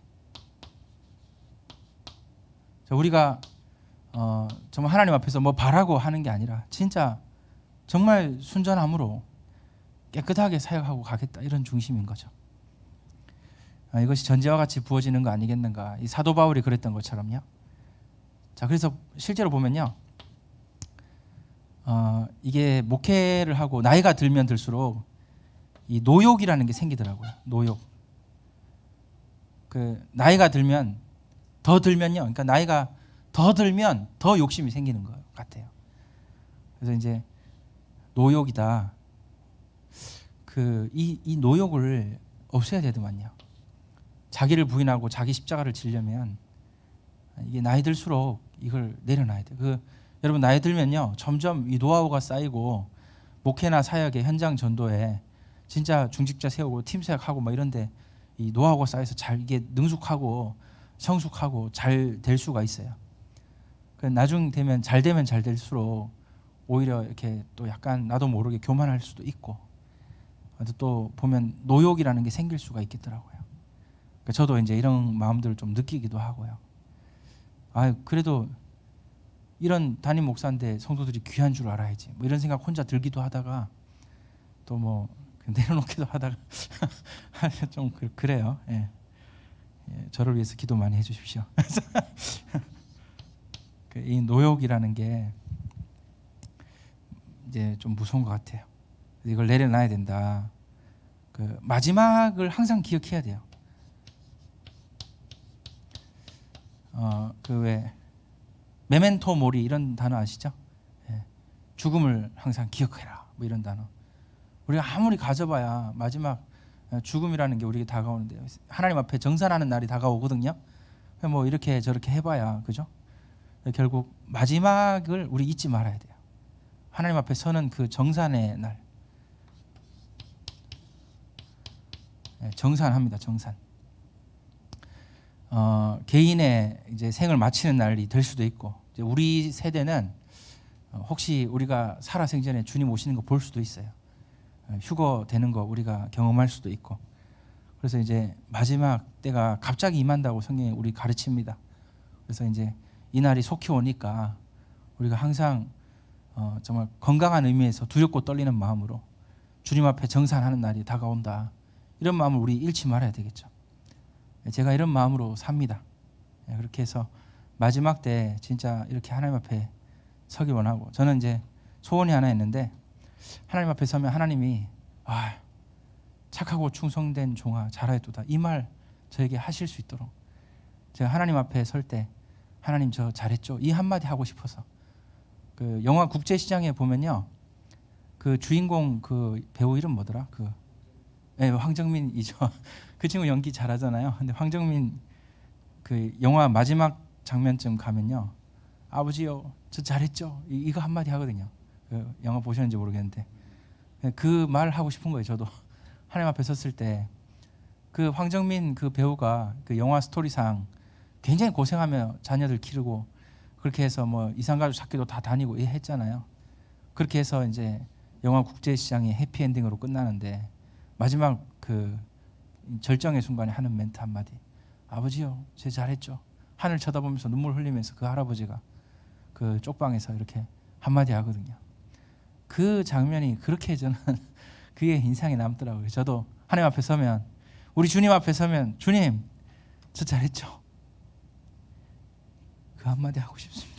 우리가 정말 하나님 앞에서 뭐 바라고 하는 게 아니라 진짜 정말 순전함으로 깨끗하게 사역하고 가겠다, 이런 중심인 거죠. 이것이 전제와 같이 부어지는 거 아니겠는가? 이 사도 바울이 그랬던 것처럼요. 자, 그래서 실제로 보면요, 이게 목회를 하고 나이가 들면 들수록 이 노욕이라는 게 생기더라고요. 노욕. 그 나이가 들면 더 들면요, 그러니까 나이가 더 들면 더 욕심이 생기는 것 같아요. 그래서 이제 노욕이다. 이 노욕을 없애야 되더만요. 자기를 부인하고 자기 십자가를 지려면 이게 나이 들수록 이걸 내려놔야 돼요. 여러분, 나이 들면요, 점점 이 노하우가 쌓이고 목회나 사역에, 현장 전도에 진짜 중직자 세우고 팀 사역하고 뭐 이런데 이 노하우가 쌓여서 잘 이게 능숙하고 성숙하고 잘 될 수가 있어요. 나중 되면 잘 될수록 오히려 이렇게 또 약간 나도 모르게 교만할 수도 있고, 또 보면 노욕이라는 게 생길 수가 있겠더라고요. 저도 이제 이런 마음들을 좀 느끼기도 하고요. 그래도 이런 담임 목사인데 성도들이 귀한 줄 알아야지, 뭐 이런 생각 혼자 들기도 하다가 또 뭐 내려놓기도 하다가 좀 그래요. 예. 저를 위해서 기도 많이 해주십시오. 이 노욕이라는 게 이제 좀 무서운 것 같아요. 이걸 내려놔야 된다. 그 마지막을 항상 기억해야 돼요. 그 왜 메멘토 모리 이런 단어 아시죠? 예. 죽음을 항상 기억해라. 뭐 이런 단어. 우리가 아무리 가져봐야 마지막 죽음이라는 게 우리에게 다가오는데요. 하나님 앞에 정산하는 날이 다가오거든요. 뭐 이렇게 저렇게 해봐야 그죠? 결국 마지막을 우리 잊지 말아야 돼요. 하나님 앞에 서는 그 정산의 날. 정산합니다. 정산. 개인의 이제 생을 마치는 날이 될 수도 있고, 이제 우리 세대는 혹시 우리가 살아생전에 주님 오시는 거 볼 수도 있어요. 휴거 되는 거 우리가 경험할 수도 있고. 그래서 이제 마지막 때가 갑자기 임한다고 성경이 우리 가르칩니다. 그래서 이제 이 날이 속히 오니까 우리가 항상 정말 건강한 의미에서 두렵고 떨리는 마음으로 주님 앞에 정산하는 날이 다가온다. 이런 마음을 우리 잃지 말아야 되겠죠. 제가 이런 마음으로 삽니다. 그렇게 해서 마지막 때 진짜 이렇게 하나님 앞에 서기 원하고, 저는 이제 소원이 하나 있는데, 하나님 앞에 서면 하나님이 착하고 충성된 종아 잘하였도다, 이 말 저에게 하실 수 있도록 제가 하나님 앞에 설 때 하나님 저 잘했죠, 이 한마디 하고 싶어서. 그 영화 국제시장에 보면요, 그 주인공 그 배우 이름 뭐더라? 황정민이죠. 그 친구 연기 잘하잖아요. 근데 황정민 그 영화 마지막 장면쯤 가면요, 아버지요 저 잘했죠, 이거 한마디 하거든요. 그 영화 보셨는지 모르겠는데 그 말 하고 싶은 거예요. 저도 하나님 앞에 섰을 때 그 황정민 그 배우가 그 영화 스토리상 굉장히 고생하며 자녀들 기르고 그렇게 해서 뭐 이산가족 찾기도 다 다니고 했잖아요. 그렇게 해서 이제 영화 국제시장이 해피엔딩으로 끝나는데 마지막 그 절정의 순간에 하는 멘트 한마디, 아버지요 제 잘했죠, 하늘 쳐다보면서 눈물 흘리면서 그 할아버지가 그 쪽방에서 이렇게 한마디 하거든요. 그 장면이 그렇게 저는 그게 인상이 남더라고요. 저도 하나님 앞에 서면, 우리 주님 앞에 서면, 주님 저 잘했죠, 그 한마디 하고 싶습니다.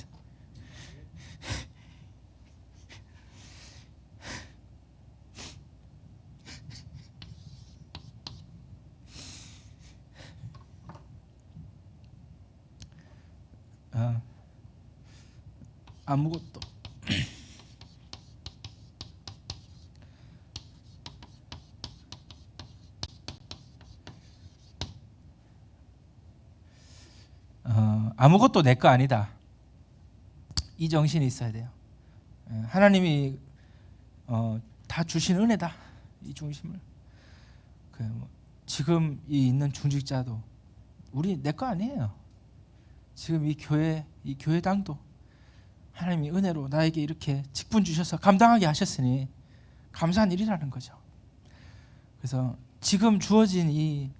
아무것도 아무것도 내 거 아니다, 이 정신이 있어야 돼요. 하나님이 다 주신 은혜다, 이 중심을. 지금 이 있는 중직자도 우리 내 거 아니에요. 지금 이 교회, 이 교회당도 하나님이 은혜로 나에게 이렇게 직분 주셔서 감당하게 하셨으니 감사한 일이라는 거죠. 그래서 지금 주어진 이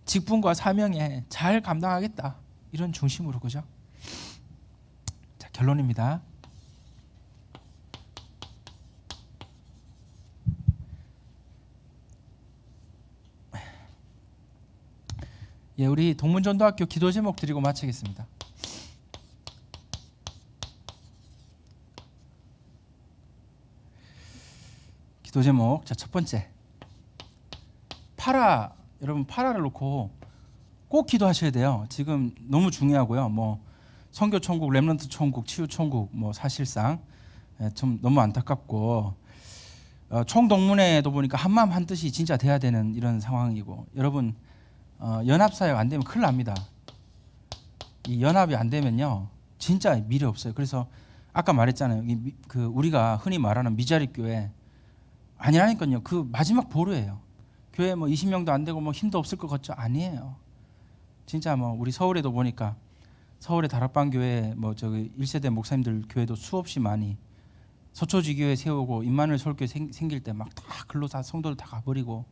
직분과 사명에 잘 감당하겠다, 이런 중심으로, 그죠? 자, 결론입니다. 우리 동문전도학교 기도 제목 드리고 마치겠습니다. 기도 제목, 자, 첫 번째, 파라, 여러분 파라를 놓고 꼭 기도하셔야 돼요. 지금 너무 중요하고요. 뭐 선교 천국, 렘넌트 천국, 치유 천국, 뭐 사실상 좀 너무 안타깝고, 총동문회도 보니까 한마음 한뜻이 진짜 돼야 되는 이런 상황이고, 여러분 연합사역 안 되면 큰일 납니다. 이 연합이 안 되면요 진짜 미래 없어요. 그래서 아까 말했잖아요. 그 우리가 흔히 말하는 미자리 교회 아니라니까요. 그 마지막 보루예요. 교회 뭐 20명도 안 되고 뭐 힘도 없을 것 같죠? 아니에요. 진짜 뭐 우리 서울에도 보니까 서울의 다락방 교회 뭐 저기 1세대 목사님들 교회도 수없이 많이 서초지교회 세우고 임마누엘 서울교회 생길 때 막 다 글로 다 성도들 다 가버리고,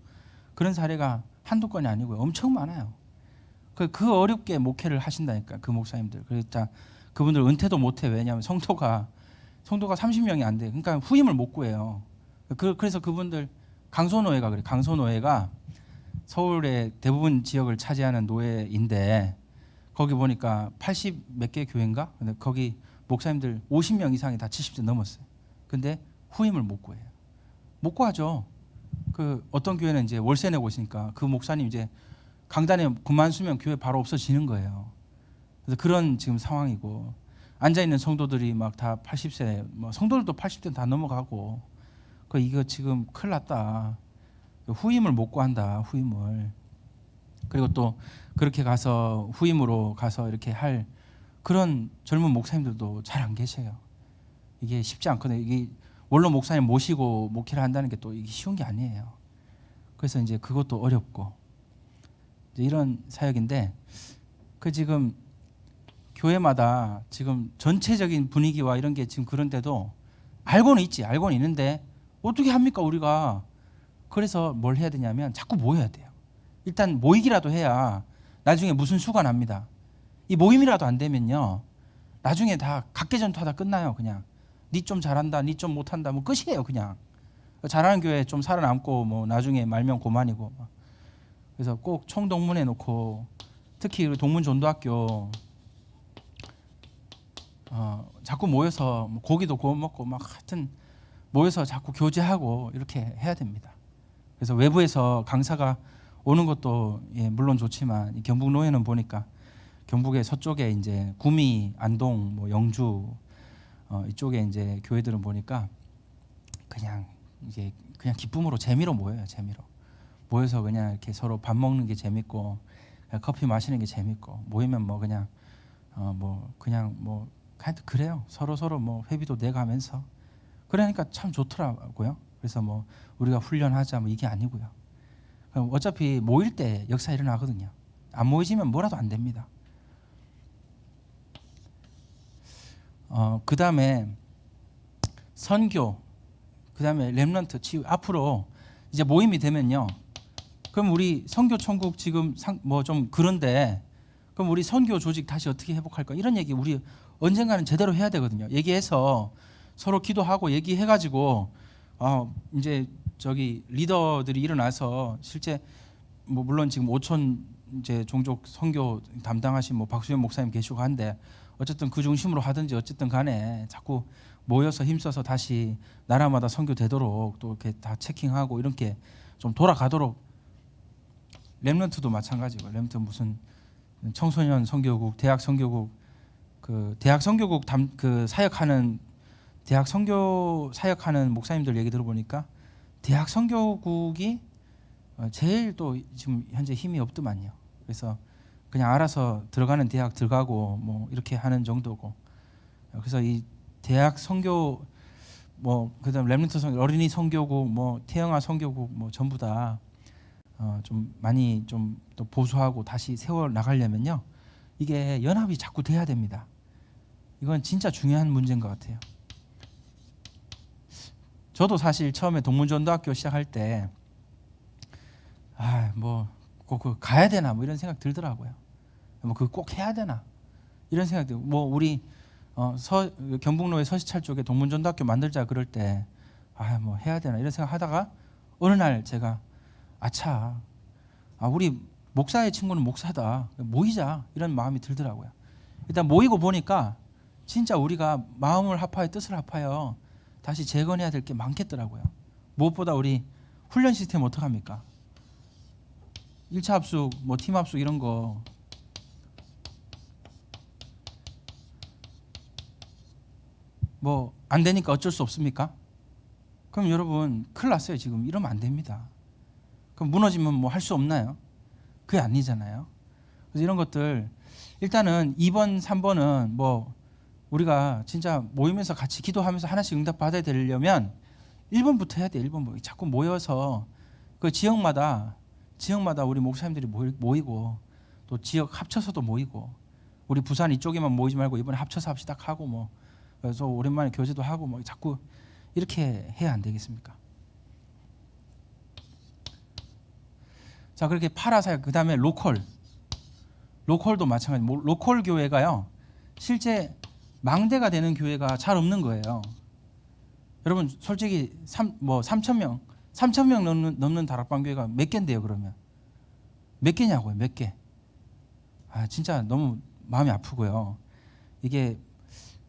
그런 사례가 한두 건이 아니고요. 엄청 많아요. 그 어렵게 목회를 하신다니까 그 목사님들. 그러니까 그분들 은퇴도 못해. 왜냐하면 성도가 30명이 안 돼. 그러니까 후임을 못 구해요. 그래서 그분들 강소노회가 그래. 강소노회가 서울의 대부분 지역을 차지하는 노회인데 거기 보니까 80 몇 개 교회인가? 근데 거기 목사님들 50명 이상이 다 70세 넘었어요. 근데 후임을 못 구해요. 못 구하죠. 그 어떤 교회는 이제 월세 내고 있으니까 그 목사님 이제 강단에 그만 쓰면 교회 바로 없어지는 거예요. 그래서 그런 지금 상황이고, 앉아 있는 성도들이 막 다 80세, 뭐 성도들도 80대 다 넘어가고, 그 이거 지금 큰일 났다. 후임을 못 구한다. 후임을. 그리고 또 그렇게 가서 후임으로 가서 이렇게 할 그런 젊은 목사님들도 잘 안 계세요. 이게 쉽지 않거든요. 이게 원로 목사님 모시고 목회를 한다는 게 또 이게 쉬운 게 아니에요. 그래서 이제 그것도 어렵고 이제 이런 사역인데, 그 지금 교회마다 지금 전체적인 분위기와 이런 게 지금 그런데도 알고는 있지, 알고는 있는데 어떻게 합니까 우리가? 그래서 뭘 해야 되냐면 자꾸 모여야 돼요. 일단 모이기라도 해야 나중에 무슨 수가 납니다. 이 모임이라도 안 되면요, 나중에 다 각계전투하다 끝나요. 그냥 니 좀 잘한다, 니 좀 못한다, 뭐 끝이에요. 그냥 잘하는 교회 좀 살아남고 뭐 나중에 말면 고만이고. 그래서 꼭 총동문회 놓고, 특히 동문전도학교 자꾸 모여서 뭐 고기도 구워 먹고 막 하여튼 모여서 자꾸 교제하고 이렇게 해야 됩니다. 그래서 외부에서 강사가 오는 것도 물론 좋지만, 이 경북노회는 보니까 경북의 서쪽에 이제 구미, 안동, 뭐 영주 이쪽에 이제 교회들은 보니까 그냥 이게 그냥 기쁨으로 재미로 모여요. 재미로 모여서 그냥 이렇게 서로 밥 먹는 게 재밌고, 커피 마시는 게 재밌고, 모이면 뭐 그냥 하여튼 그래요. 서로 뭐 회비도 내가면서 그러니까 참 좋더라고요. 그래서 뭐 우리가 훈련하자 뭐 이게 아니고요. 어차피 모일 때 역사 일어나거든요. 안 모이지면 뭐라도 안 됩니다. 그 다음에 선교, 그 다음에 렘넌트 치유. 앞으로 이제 모임이 되면요, 그럼 우리 선교 천국 지금 뭐 좀 그런데, 그럼 우리 선교 조직 다시 어떻게 회복할까? 이런 얘기 우리 언젠가는 제대로 해야 되거든요. 얘기해서 서로 기도하고 얘기해가지고 이제 저기 리더들이 일어나서, 실제 뭐 물론 지금 5천 이제 종족 선교 담당하신 뭐 박수현 목사님 계시고 한데, 어쨌든 그 중심으로 하든지 어쨌든 간에 자꾸 모여서 힘써서 다시 나라마다 선교 되도록 또 이렇게 다 체킹하고 이렇게 좀 돌아가도록. 렘넌트도 마찬가지고, 렘넌트 무슨 청소년 선교국, 대학 선교국, 그 대학 선교국 그 사역하는 대학 선교 사역하는 목사님들 얘기 들어보니까 대학 선교국이 제일 또 지금 현재 힘이 없더만요. 그래서 그냥 알아서 들어가는 대학 들어가고 뭐 이렇게 하는 정도고. 그래서 이 대학 선교 뭐 그다음 렘넌트 선교, 어린이 선교국, 뭐 태영아 선교국 뭐 전부 다 좀 많이 좀 또 보수하고 다시 세워 나가려면요, 이게 연합이 자꾸 돼야 됩니다. 이건 진짜 중요한 문제인 것 같아요. 저도 사실 처음에 동문전도학교 시작할 때 뭐 꼭 가야 되나 뭐 이런 생각 들더라고요. 뭐 그거 꼭 해야 되나 이런 생각 들고, 뭐 우리 경북로의 서시찰 쪽에 동문전도학교 만들자 그럴 때 뭐 해야 되나 이런 생각 하다가 어느 날 제가 우리 목사의 친구는 목사다, 모이자 이런 마음이 들더라고요. 일단 모이고 보니까 진짜 우리가 마음을 합하여 뜻을 합하여 다시 재건해야 될 게 많겠더라고요. 무엇보다 우리 훈련 시스템 어떡합니까? 1차 합숙, 뭐 팀 합숙 이런 거 뭐 안 되니까 어쩔 수 없습니까? 그럼 여러분 큰일 났어요. 지금 이러면 안 됩니다. 그럼 무너지면 뭐 할 수 없나요? 그게 아니잖아요. 그래서 이런 것들 일단은 2번, 3번은 뭐 우리가 진짜 모이면서 같이 기도하면서 하나씩 응답 받아야 되려면 1번부터 해야 돼. 1번 자꾸 모여서 그 지역마다 우리 목사님들이 모이고, 또 지역 합쳐서도 모이고, 우리 부산 이쪽에만 모이지 말고 이번에 합쳐서 합시다 하고, 뭐 그래서 오랜만에 교제도 하고, 뭐 자꾸 이렇게 해야 안 되겠습니까? 자, 그렇게 파라사역, 그 다음에 로컬도 마찬가지. 로컬 교회가요, 실제 망대가 되는 교회가 잘 없는 거예요. 여러분 솔직히 3,000명 넘는 다락방 교회가 몇 개인데요? 그러면 몇 개냐고요? 몇 개? 진짜 너무 마음이 아프고요. 이게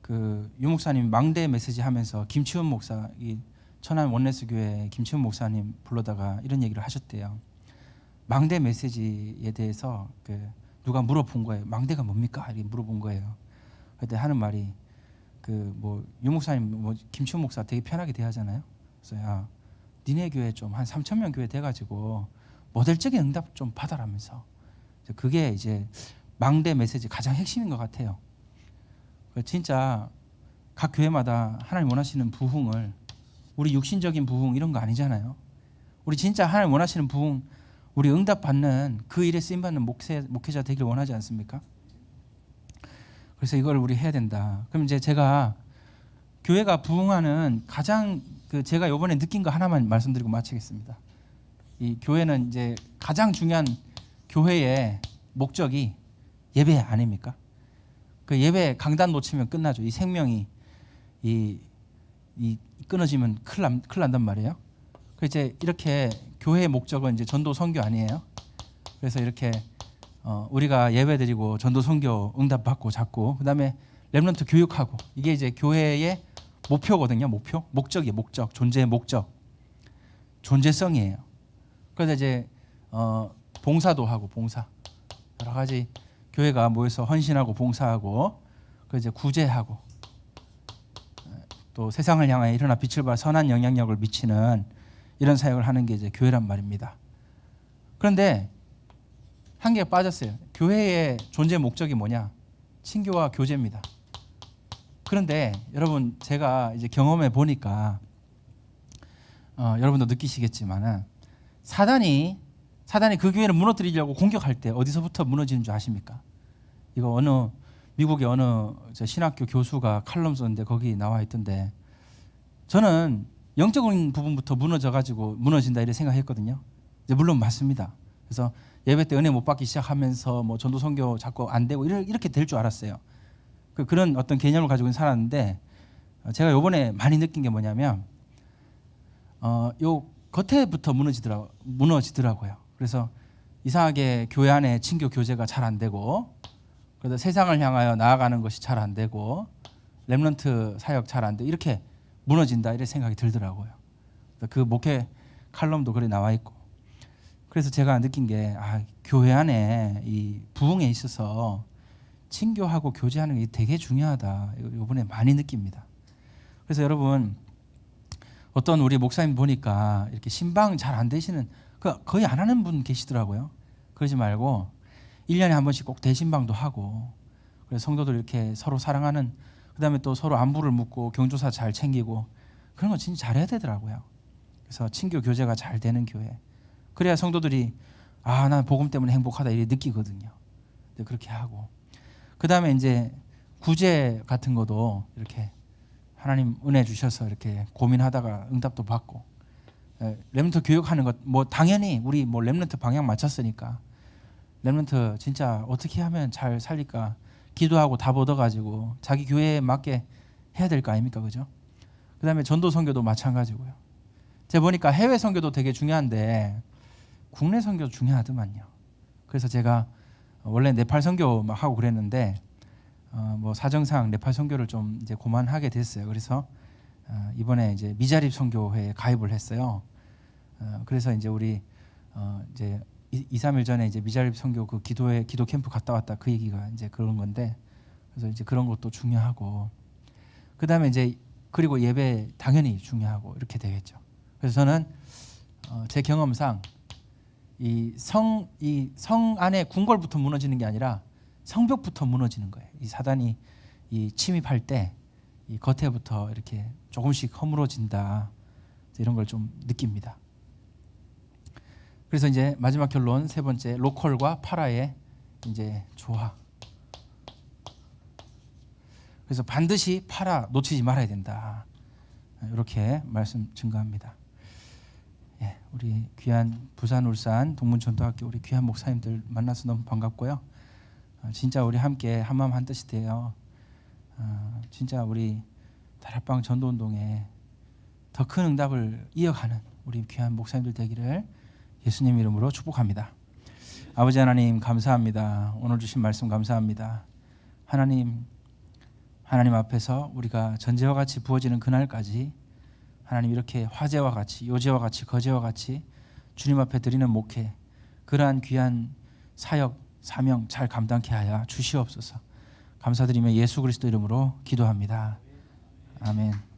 그 유 목사님 망대 메시지 하면서 김치훈 목사 천안 원네스 교회 김치훈 목사님 불러다가 이런 얘기를 하셨대요. 망대 메시지에 대해서 누가 물어본 거예요. 망대가 뭡니까? 이렇게 물어본 거예요. 그때 하는 말이 유 목사님 김치훈 목사 되게 편하게 대하잖아요. 그래서 야, 니네 교회 좀 한 3,000명 교회 돼가지고 모델적인 응답 좀 받아라면서. 그게 이제 망대 메시지 가장 핵심인 것 같아요. 진짜 각 교회마다 하나님 원하시는 부흥을, 우리 육신적인 부흥 이런 거 아니잖아요. 우리 진짜 하나님 원하시는 부흥, 우리 응답받는 그 일에 쓰임받는 목회자 되길 원하지 않습니까? 그래서 이걸 우리 해야 된다. 그럼 이제 제가 교회가 부흥하는 가장 제가 이번에 느낀 거 하나만 말씀드리고 마치겠습니다. 이 교회는 이제 가장 중요한 교회의 목적이 예배 아닙니까? 그 예배 강단 놓치면 끝나죠. 이 생명이 이 끊어지면 큰일 난단 말이에요. 그 이제 이렇게 교회의 목적은 이제 전도 선교 아니에요. 그래서 이렇게 우리가 예배드리고 전도 선교 응답 받고 잡고 그다음에 렘넌트 교육하고, 이게 이제 교회의 목표거든요. 목적이에요. 목적, 존재의 목적, 존재성이에요. 그래서 이제 봉사도 하고, 봉사 여러 가지 교회가 모여서 헌신하고 봉사하고, 그 이제 구제하고, 또 세상을 향해 일어나 빛을 발 선한 영향력을 미치는 이런 사역을 하는 게 이제 교회란 말입니다. 그런데 한 개가 빠졌어요. 교회의 존재 목적이 뭐냐? 친교와 교제입니다. 그런데 여러분, 제가 이제 경험해 보니까 여러분도 느끼시겠지만은 사단이 그 교회를 무너뜨리려고 공격할 때 어디서부터 무너지는 줄 아십니까? 이거 미국의 어느 신학교 교수가 칼럼 썼는데 거기 나와 있던데, 저는 영적인 부분부터 무너진다 이렇게 생각했거든요. 이제 물론 맞습니다. 그래서 예배 때 은혜 못 받기 시작하면서 전도 선교 자꾸 안 되고 이렇게 될 줄 알았어요. 그런 어떤 개념을 가지고 살았는데, 제가 요번에 많이 느낀 게 뭐냐면 요 겉에부터 무너지더라고요. 그래서 이상하게 교회 안에 친교 교제가 잘 안 되고, 그래서 세상을 향하여 나아가는 것이 잘 안 되고, 렘넌트 사역 잘 안 되고, 이렇게 무너진다 이런 생각이 들더라고요. 그 목회 칼럼도 그래 나와 있고. 그래서 제가 느낀 게 교회 안에 이 부흥에 있어서 친교하고 교제하는 게 되게 중요하다. 이번에 많이 느낍니다. 그래서 여러분, 어떤 우리 목사님 보니까 이렇게 신방 잘 안 되시는, 거의 안 하는 분 계시더라고요. 그러지 말고 1년에 한 번씩 꼭 대신방도 하고, 그래서 성도들 이렇게 서로 사랑하는, 그다음에 또 서로 안부를 묻고 경조사 잘 챙기고, 그런 거 진짜 잘해야 되더라고요. 그래서 친교 교제가 잘 되는 교회, 그래야 성도들이 난 복음 때문에 행복하다 이렇게 느끼거든요. 그렇게 하고, 그다음에 이제 구제 같은 것도 이렇게 하나님 은혜 주셔서 이렇게 고민하다가 응답도 받고, 렘넌트 교육하는 것 당연히 우리 렘넌트 방향 맞췄으니까 렘넌트 진짜 어떻게 하면 잘 살릴까 기도하고 답 얻어가지고 자기 교회에 맞게 해야 될 거 아닙니까, 그죠? 그다음에 전도 선교도 마찬가지고요. 제가 보니까 해외 선교도 되게 중요한데 국내 선교도 중요하더만요. 그래서 제가 원래 네팔 선교 막 하고 그랬는데 사정상 네팔 선교를 좀 이제 그만하게 됐어요. 그래서 이번에 이제 미자립 선교회에 가입을 했어요. 그래서 이제 우리 이제 2-3일 전에 이제 미자립 선교 그 기도 캠프 갔다 왔다, 그 얘기가 이제 그런 건데, 그래서 이제 그런 것도 중요하고, 그다음에 이제 그리고 예배 당연히 중요하고 이렇게 되겠죠. 그래서 저는 제 경험상 이 성 안에 궁궐부터 무너지는 게 아니라 성벽부터 무너지는 거예요. 이 사단이 이 침입할 때 이 겉에부터 이렇게 조금씩 허물어진다, 이런 걸 좀 느낍니다. 그래서 이제 마지막 결론, 세 번째, 로컬과 파라의 이제 조화. 그래서 반드시 파라 놓치지 말아야 된다, 이렇게 말씀 증거합니다. 우리 귀한 부산, 울산 동문전도학교 우리 귀한 목사님들 만나서 너무 반갑고요. 진짜 우리 함께 한마음 한뜻이 돼요. 진짜 우리 다락방 전도운동에 더 큰 응답을 이어가는 우리 귀한 목사님들 되기를 예수님 이름으로 축복합니다. 아버지 하나님, 감사합니다. 오늘 주신 말씀 감사합니다. 하나님 앞에서 우리가 전제와 같이 부어지는 그날까지 하나님 이렇게 화제와 같이 요제와 같이 거제와 같이 주님 앞에 드리는 목회 그러한 귀한 사역 사명 잘 감당케 하여 주시옵소서. 감사드리며 예수 그리스도 이름으로 기도합니다. 아멘.